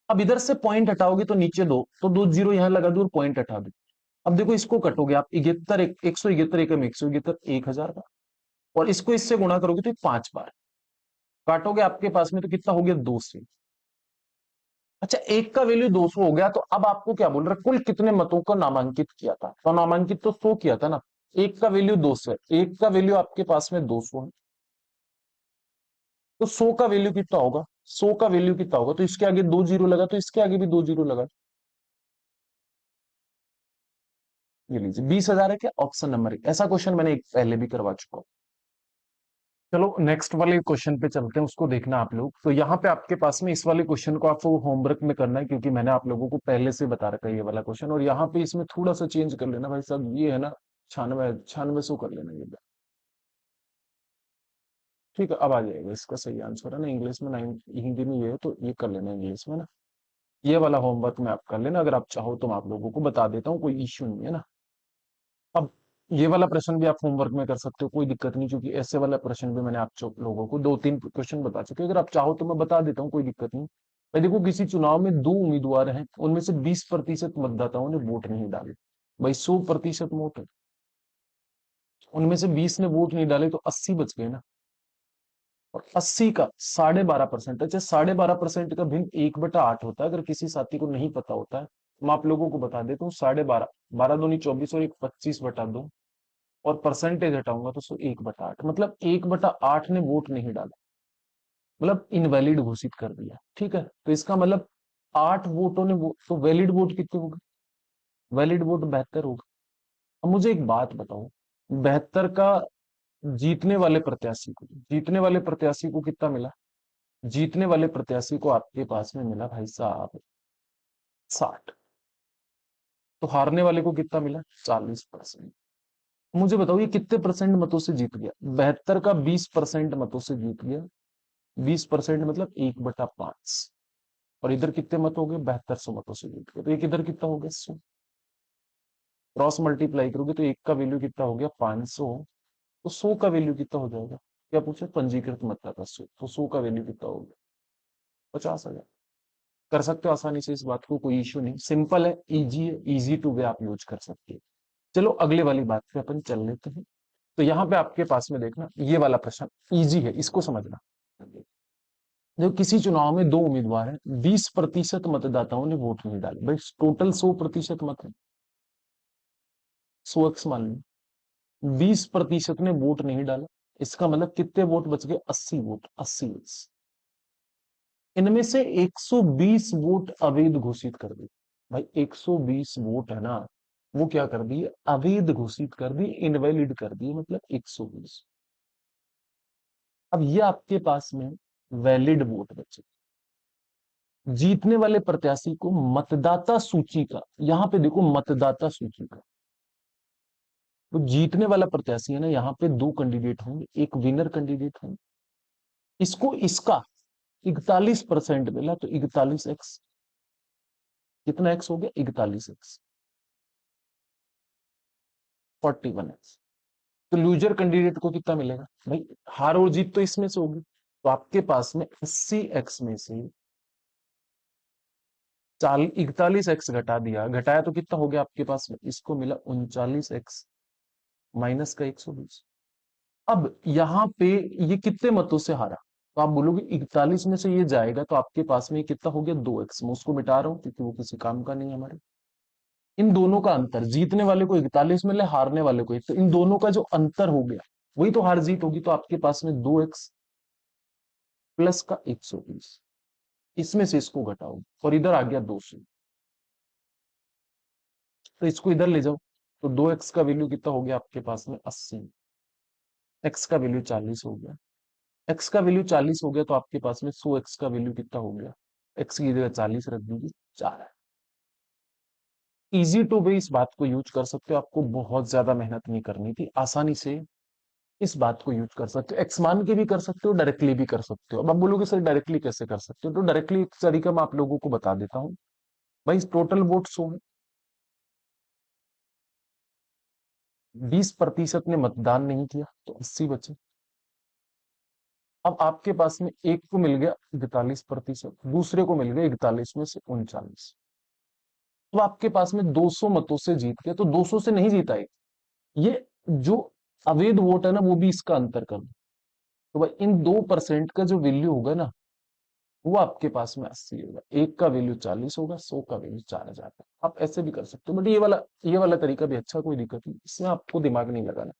अब इधर से पॉइंट हटाओगे तो नीचे दो, तो 2 जीरो यहां लगा दो और पॉइंट हटा दो। अब देखो इसको कटोगे आप, 71, 171 एकम 171, 1000 का, और इसको इससे गुणा करोगे तो 5 बार काटोगे आपके पास में तो कितना हो गया, 200। अच्छा, एक का वैल्यू 200 हो गया, तो अब आपको क्या बोल रहा है, कुल कितने मतों को नामांकित किया था, तो नामांकित तो 100 किया था ना। एक का वैल्यू 200 है, एक का वैल्यू आपके पास में 200 है, तो 100 का वैल्यू कितना होगा, 100 का वैल्यू कितना होगा, तो इसके आगे 2 जीरो लगा तो इसके आगे भी 2 जीरो लगा। ये लीजिए 20,000 है क्या, ऑप्शन नंबर 1। ऐसा क्वेश्चन मैंने एक पहले भी करवा चुका हूं। चलो नेक्स्ट वाले क्वेश्चन पे चलते हैं, उसको देखना आप लोग। तो यहाँ पे आपके पास में इस वाले क्वेश्चन को आपको होमवर्क में करना है, क्योंकि मैंने आप लोगों को पहले से बता रखा है ये वाला क्वेश्चन, और यहाँ पे इसमें थोड़ा सा चेंज कर लेना भाई साहब, ये है ना 96 कर लेना ये। ठीक है, अब आ जाएगा इसका सही आंसर है ना, इंग्लिश में 9, हिंदी में ये है तो ये कर लेना इंग्लिश में ना। ये वाला होमवर्क में आप कर लेना, अगर आप चाहो तो मैं आप लोगों को बता देता हूँ, कोई इश्यू नहीं है ना। अब ये वाला प्रश्न भी आप होमवर्क में कर सकते हो, कोई दिक्कत नहीं, क्योंकि ऐसे वाला प्रश्न भी मैंने लोगों को 2-3 क्वेश्चन बता चुके हैं। अगर आप चाहो तो मैं बता देता हूँ, कोई दिक्कत नहीं। भाई देखो, किसी चुनाव में 2 उम्मीदवार हैं, उनमें से 20% मतदाताओं ने वोट नहीं डाले। भाई 100% वोट है, उनमें से 20 ने वोट नहीं डाले तो 80 बच गए ना। और 80 का 12.5%, अच्छा 12.5% का भिन्न 1/8 होता है, अगर किसी साथी को नहीं पता होता है तो मैं आप लोगों को बता देता हूँ। 12.5, 12 दूनी 24 और 25/2, और परसेंटेज हटाऊंगा तो 1/8, मतलब 1/8 ने वोट नहीं डाला, मतलब इनवैलिड घोषित कर दिया। ठीक है, तो इसका मतलब 8 वोटों ने वोट, तो वैलिड वोट कितने होगा, वैलिड वोट 72 होगा। अब मुझे एक बात बताओ, 72 का जीतने वाले प्रत्याशी को कितना मिला, जीतने वाले प्रत्याशी को आपके पास में मिला भाई साहब 60, तो हारने वाले को कितना मिला, 40%। मुझे बताओ ये कितने परसेंट मतों से जीत गया, 72 का 20% मतों से जीत गया। 20% मतलब 1/5, और इधर कितने मत हो गए, 7200 मतों से जीत गए, तो एक इधर कितना हो गया, 100। क्रॉस मल्टीप्लाई करोगे तो एक का वैल्यू कितना हो गया, 500, तो 100 का वैल्यू कितना हो जाएगा, क्या पूछे, पंजीकृत मतदाता 100, तो 100 का वैल्यू कितना हो गया, 50,000। कर सकते हो आसानी से इस बात को, कोई इश्यू नहीं, सिंपल है, इजी है, इजी टू वे आप यूज कर सकते हो। चलो अगले वाली बात पे अपन चल लेते हैं। तो यहाँ पे आपके पास में देखना, ये वाला प्रश्न इजी है, इसको समझना। जो किसी चुनाव में 2 उम्मीदवार हैं, 20% मतदाताओं ने वोट नहीं डाले, भाई टोटल 100% मत है, 100x मान लो, 20% ने वोट नहीं डाला, इसका मतलब कितने वोट बच गए, 80 वोट, 80। इनमें से 120 वोट अवैध घोषित कर दिए। भाई 120 वोट है ना, वो क्या कर दिए, अवैध घोषित कर दिए, इनवैलिड कर दिए, मतलब 120। अब ये आपके पास में वैलिड वोट बचे। जीतने वाले प्रत्याशी को मतदाता सूची का, यहां पे देखो मतदाता सूची का, तो जीतने वाला प्रत्याशी है ना, यहाँ पे 2 कैंडिडेट होंगे, एक विनर कैंडिडेट होंगे, इसको इसका 41% मिला, तो 41x, कितना x हो गया, 41x, 41x। तो लूजर कैंडिडेट को कितना मिलेगा भाई, हार और जीत तो इसमें से होगी, तो आपके पास में 80x में से 41x घटा दिया, घटाया तो कितना हो गया आपके पास में, इसको मिला 39x माइनस का 120। अब यहां पे ये कितने मतों से हारा, तो आप बोलोगे 41 में से ये जाएगा तो आपके पास में कितना हो गया 2x। मैं उसको मिटा रहा हूं क्योंकि वो किसी काम का नहीं है हमारे। इन दोनों का अंतर, जीतने वाले को 41 मिले, हारने वाले को 1, तो इन दोनों का जो अंतर हो गया वही तो हार जीत होगी। तो आपके पास में 2x प्लस का 120, इसमें से इसको घटाओ और इधर आ गया 200, तो इसको इधर ले जाओ। तो 2x का वैल्यू कितना हो गया आपके पास में 80, x का वैल्यू 40 हो गया। x का वैल्यू 40 हो गया तो आपके पास में 100x का वैल्यू कितना हो गया, x की जगह 40 रख दीजिए, 4 है। इजी टू वे इस बात को यूज कर सकते हो, आपको बहुत ज्यादा मेहनत नहीं करनी थी, आसानी से इस बात को यूज कर सकते हो। एक्स मान के भी कर सकते हो, डायरेक्टली भी कर सकते हो। अब आप बोलोगे सर डायरेक्टली कैसे कर सकते हो, तो डायरेक्टली एक तरीका मैं आप लोगों को बता देता हूँ। भाई टोटल वोट 100 है, 20% ने मतदान नहीं किया तो 80 बचे। अब आपके पास में एक को मिल गया 41%, दूसरे को मिल गया 41 में से 39। तो आपके पास में 200 मतों से जीत गया, तो 200 से नहीं जीता है ये, जो अवैध वोट है ना वो भी इसका अंतर कर दो। तो भाई इन 2% का जो वैल्यू होगा ना वो आपके पास में 80 होगा, एक का वैल्यू 40 होगा, 100 का वैल्यू 4000 है। आप ऐसे भी कर सकते हो, बट ये वाला तरीका भी अच्छा, कोई दिक्कत नहीं, इसमें आपको दिमाग नहीं लगाना।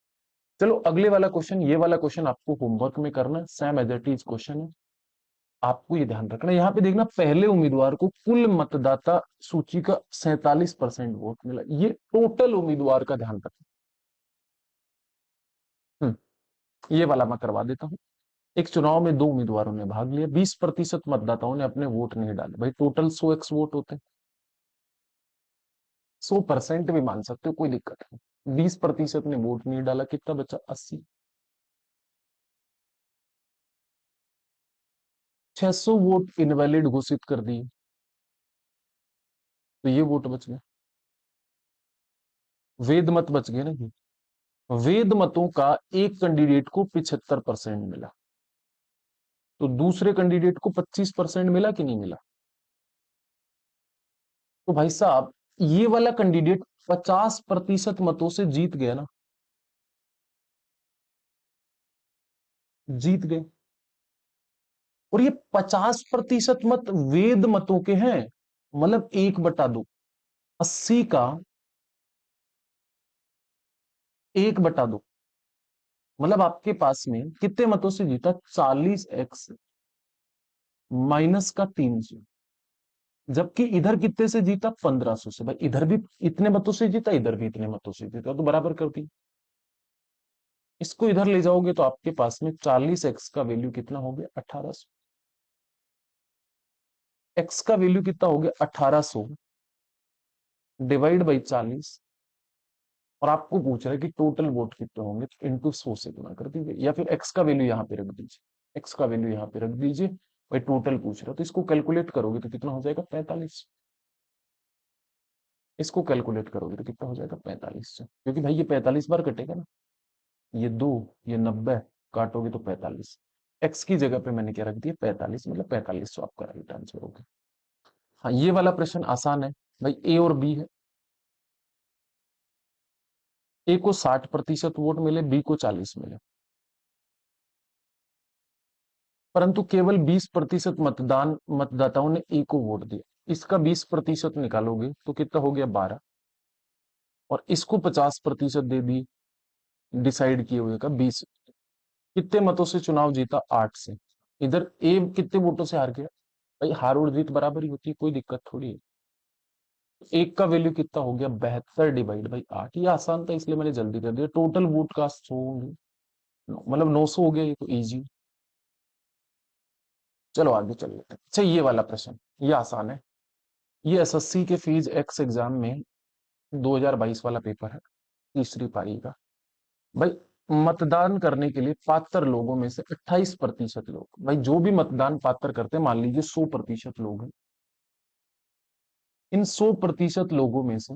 चलो अगले वाला क्वेश्चन, ये वाला क्वेश्चन आपको होमवर्क में करना है, same as it is question है। आपको ये ध्यान रखना, यहाँ पे देखना पहले उम्मीदवार को कुल मतदाता सूची का 47% वोट मिला, ये टोटल उम्मीदवार का ध्यान रखना। ये वाला मैं करवा देता हूँ। एक चुनाव में 2 उम्मीदवारों ने भाग लिया, 20% मतदाताओं ने अपने वोट नहीं डाले, भाई टोटल 100x वोट होते हैं। 100% भी मान सकते हो, कोई दिक्कत नहीं। 20% ने वोट नहीं डाला, कितना बचा 80। 600 वोट इनवैलिड घोषित कर दिए, तो ये वोट बच गए। वेद मत बच गए ना ये। वेद मतों का एक कैंडिडेट को 75% मिला, तो दूसरे कैंडिडेट को 25% मिला कि नहीं मिला। तो भाई साहब ये वाला कैंडिडेट 50% मतों से जीत गया ना, जीत गए। और ये 50% मत वेद मतों के हैं, मतलब 1/2, 80 का 1/2, मतलब आपके पास में कितने मतों से जीता, 40x माइनस का 300। जबकि इधर कितने से जीता, 1500 से। भाई इधर भी इतने मतों से जीता, इधर भी इतने मतों से जीता, तो बराबर कर दी। इसको इधर ले जाओगे तो आपके पास में 40x का वैल्यू कितना हो गया, 1800। x का वैल्यू कितना हो गया 1800 डिवाइड बाई 40, और आपको पूछ रहा है कि टोटल वोट कितने होंगे, तो इंटू 100 से गुना कर दीजिए, या फिर एक्स का वैल्यू यहाँ पे रख दीजिए, एक्स का वैल्यू यहाँ पे रख दीजिए। भाई टोटल पूछ रहा है तो इसको कैलकुलेट करोगे तो कितना हो जाएगा 45। इसको कैलकुलेट करोगे तो कितना हो जाएगा 45 से, क्योंकि भाई ये 45 बार कटेगा ना, ये 2, ये 90, काटोगे तो 45। एक्स की जगह पे मैंने क्या रख दिया 45, मतलब 45 आपका राइट आंसर होगा। हाँ ये वाला प्रश्न आसान है, भाई ए और बी है, ए को 60% वोट मिले, बी को 40 मिले, परंतु केवल 20% मतदाताओं ने ए को वोट दिया। इसका 20% निकालोगे तो कितना हो गया 12, और इसको 50% दे दी, डिसाइड किए हुए का 20। कितने मतों से चुनाव जीता, 8 से। इधर ए कितने वोटों से हार गया, भाई हार और जीत बराबर ही होती है, कोई दिक्कत थोड़ी है। एक का वैल्यू कितना हो गया 72 डिवाइड बाई 8, ये आसान था इसलिए मैंने जल्दी कर दिया। टोटल वोट का 100, मतलब 900 हो गया, ये तो इजी। चलो आगे चलिए। अच्छा ये वाला प्रश्न, ये आसान है, ये एसएससी के फीस एक्स एग्जाम में 2022 वाला पेपर है, तीसरी पारी का। भाई मतदान करने के लिए पात्र लोगों में से 28% लोग, भाई जो भी मतदान पात्र करते हैं, मान लीजिए 100% लोग हैं, इन 100% लोगों में से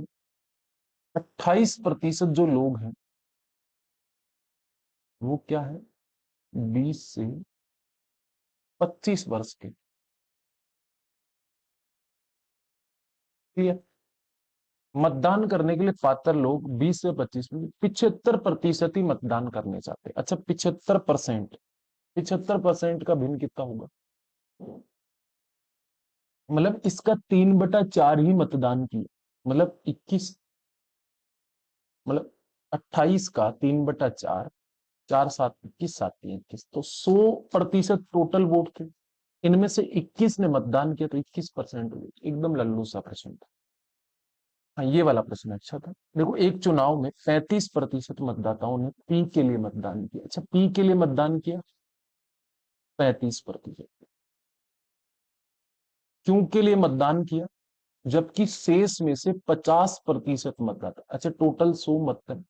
28% जो लोग हैं वो क्या है, 20 से 25 वर्ष के। क्लियर। मतदान करने के लिए पात्र लोग 20 से 25 में 75% ही मतदान करने चाहते हैं। अच्छा 75%, 75% का भिन्न कितना होगा? मतलब इसका 3/4 ही मतदान किया, मतलब 21, मतलब 28 का 3/4, 4 7 21, 7 3 21, तो 100% टोटल वोट थे, इनमें से 21 ने मतदान किया, तो 21% हुए। एकदम लल्लू सा प्रश्न था। हाँ, ये वाला प्रश्न अच्छा था। देखो, एक चुनाव में 35% मतदाताओं ने पी के लिए मतदान किया। अच्छा, पी के लिए मतदान किया 35%, क्यों के लिए मतदान किया, जबकि शेष में से 50% मतदाता, अच्छा टोटल 100 मत है,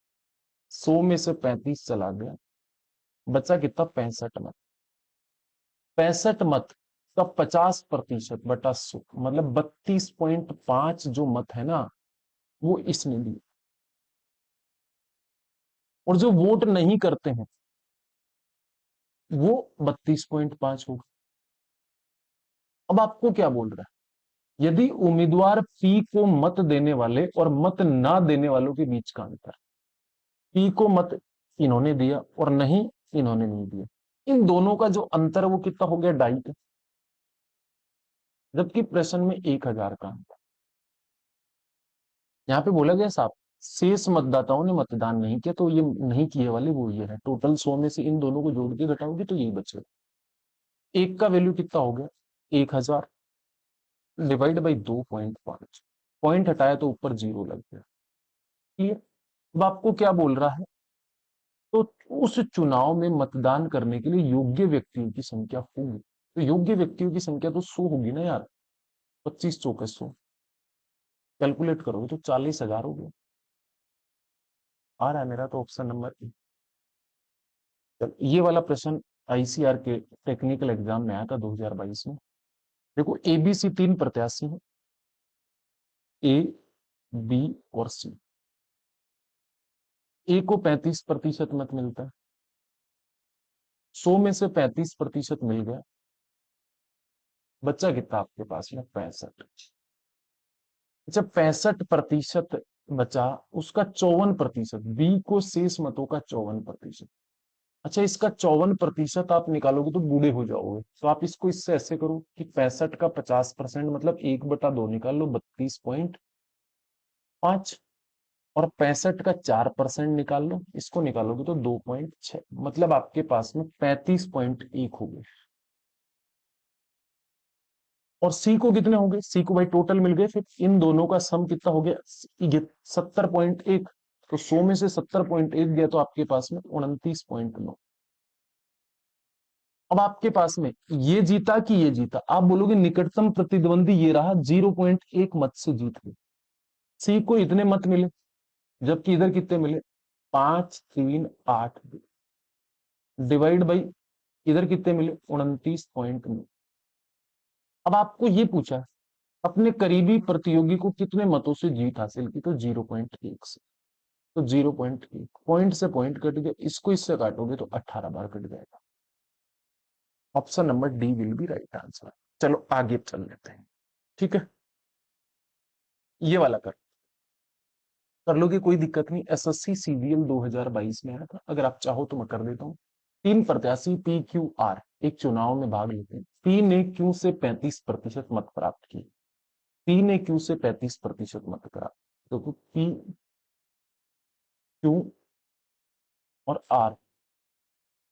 100 में से 35 चला गया, बचा कितना? 65 मत। 65 मत का 50% बटा 100, मतलब 32.5 जो मत है ना, वो इसने दिए। और जो वोट नहीं करते हैं वो 32.5 होगा। अब आपको क्या बोल रहा है, यदि उम्मीदवार पी को मत देने वाले और मत ना देने वालों के बीच का अंतर, पी को मत इन्होंने दिया और नहीं इन्होंने नहीं दिया, इन दोनों का जो अंतर है वो कितना हो गया? 2.5। जबकि प्रश्न में 1,000 का अंतर। यहाँ पे बोला गया साहब, शेष मतदाताओं ने मतदान नहीं किया, तो ये नहीं किए वाले वो ये है, टोटल 100 में से इन दोनों को जोड़ के घटाओगे तो यही बचेगा। एक का वैल्यू कितना हो गया? 1,000 डिवाइड बाई 2.5, पॉइंट हटाया तो ऊपर 0 लग गया। क्लियर? अब आपको क्या बोल रहा है, तो उस चुनाव में मतदान करने के लिए योग्य व्यक्तियों की संख्या होगी, तो योग्य व्यक्तियों की संख्या तो 100 होगी ना यार, 25 चौके 100, कैलकुलेट करोगे तो 40,000 हो गया। आ रहा है मेरा तो ऑप्शन नंबर ए। ये वाला प्रश्न आईसीआर के टेक्निकल एग्जाम में आया था 2022 में। देखो, एबीसी 3 प्रत्याशी हैं, ए, बी और सी। ए को 35% मत मिलता है, 100 में से 35% मिल गया, बच्चा कितना आपके पास में? 65। अच्छा, 65% बचा, उसका 54%, बी को शेष मतों का 54%। अच्छा, इसका 54% आप निकालोगे तो बूढ़े हो जाओगे, तो आप इसको इससे ऐसे करो कि 65 का 50%, मतलब 1/2 निकाल लो, 32.5, और 65 का 4% निकाल लो, इसको निकालोगे तो 2.6, मतलब आपके पास में 35.1 हो गए। और सी को कितने हो गए? सी को भाई टोटल मिल गए, फिर इन दोनों का सम कितना हो गया? 70.1, तो 100 में से 70.1 गया, तो आपके पास में 29.9। अब आपके पास में ये जीता कि ये जीता, आप बोलोगे निकटतम प्रतिद्वंदी ये रहा, 0.1 मत से जीत गए। सी को इतने मत मिले, जबकि इधर कितने मिले? 5 3 8 डिवाइड बाई इधर कितने मिले? 29.9। अब आपको ये पूछा, अपने करीबी प्रतियोगी को कितने मतों से जीत हासिल की, तो 0.1 से, तो 0.1 पॉइंट से पॉइंट कट गया, इसको इससे काटोगे तो 18 बार कट जाएगा। Option number D will be right answer. चलो आगे चल लेते हैं, ठीक है? ये वाला कर लोगे, कोई दिक्कत नहीं। एसएससी सीजीएल 2022 में आया था, अगर आप चाहो तो मैं कर देता हूँ। 3 प्रत्याशी पी क्यू आर एक चुनाव में भाग लेते हैं। पी ने क्यू से 35% मत प्राप्त किए, पी ने क्यू से 35% मत प्राप्त, तो पी, क्यू और आर।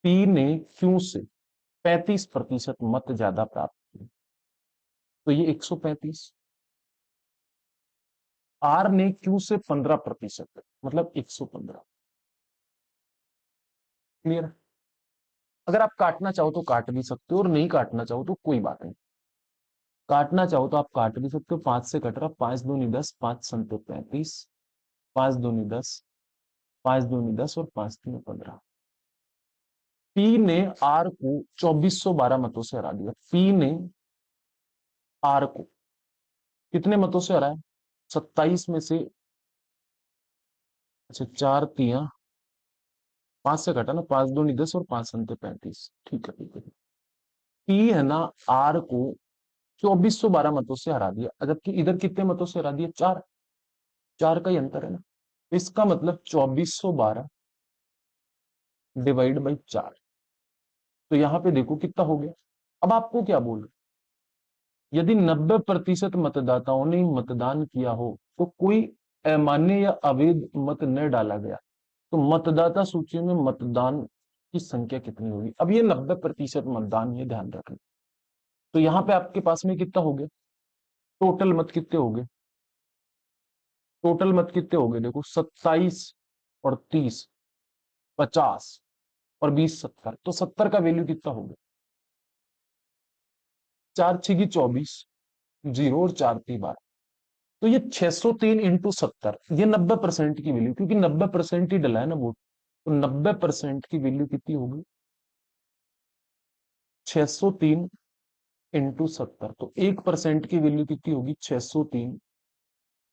पी ने क्यू से 35% मत ज्यादा प्राप्त किए, तो ये 135। आर ने क्यू से 15%, मतलब 115। क्लियर? अगर आप काटना चाहो तो काट भी सकते हो, और नहीं काटना चाहो तो कोई बात नहीं। काटना चाहो तो आप काट भी सकते हो, 5 से कट रहा, 5 दूनी 10, 5 संते 35, 5 दूनी 10, 5 दूनी 10 और 5 3 15। पी ने आर को 2412 मतों से हरा दिया। पी ने आर को कितने मतों से हराया? 27 में से, अच्छा 4 3, 5 से कटा ना, 5 दूनी 10 और 5 संते 35। ठीक है, ठीक है। पी है ना, आर को 2412 मतों से हरा दिया, जबकि इधर कितने मतों से हरा दिया? 4। 4 का ही अंतर है ना, इसका मतलब 2412 डिवाइड बाई 4, तो यहाँ पे देखो कितना हो गया। अब आपको क्या बोल रहे, यदि 90% मतदाताओं ने मतदान किया हो तो कोई अमान्य या अवैध मत न डाला गया, तो मतदाता सूची में मतदान की संख्या कितनी होगी। अब ये 90% मतदान, ये ध्यान रखना। तो यहाँ पे आपके पास में कितना हो गया, टोटल मत कितने हो गए, टोटल मत कितने हो गए देखो, 27 और 30, 50 और 20, 70। तो 70 का वैल्यू कितना हो गया, 4 6 की 24, 0 और 4 3 12। तो ये 603 इंटू 70, ये 90% की वैल्यू, क्योंकि 90% ही डला है ना वोट, तो 90% की वैल्यू कितनी होगी, 603 इंटू 70। तो 1% की वैल्यू कितनी होगी, 603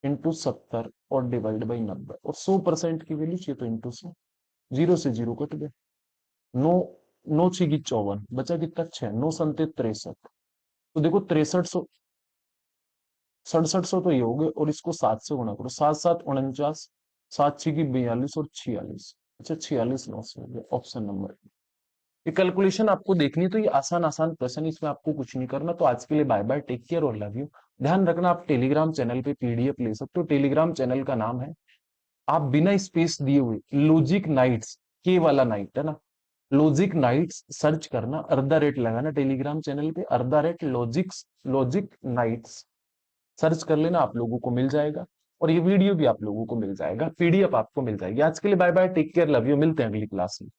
इंटू 70 और डिवाइड बाई 90। और 100% की वैल्यू चाहिए तो इंटू 100, 0 से 0 कट गए। 9 9 6 की 54, बचा कितना, 6, 9 संते 63। तो देखो 6300, 6700 तो ये हो गए, और इसको 7 से गुणा करो, 7 7 49, 7 6 की 42 और 46। अच्छा, 46 9 से हो गया, ऑप्शन नंबर। ये कैलकुलेशन आपको देखनी है, तो ये आसान आसान क्वेश्चन, इसमें आपको कुछ नहीं करना। तो आज के लिए बाय बाय, टेक केयर और लव यू। ध्यान रखना, आप टेलीग्राम चैनल पे पीडीएफ ले सकते हो। टेलीग्राम चैनल का नाम है, आप बिना स्पेस दिए हुए लॉजिक नाइट्स, के वाला नाइट है ना, लॉजिक नाइट्स सर्च करना, @ लगाना टेलीग्राम चैनल पे, @लॉजिक्स, लॉजिक नाइट्स सर्च कर लेना, आप लोगों को मिल जाएगा। और ये वीडियो भी आप लोगों को मिल जाएगा, पीडीएफ आपको मिल जाएगी। आज के लिए bye bye, take care, love you, मिलते हैं अगली क्लास में।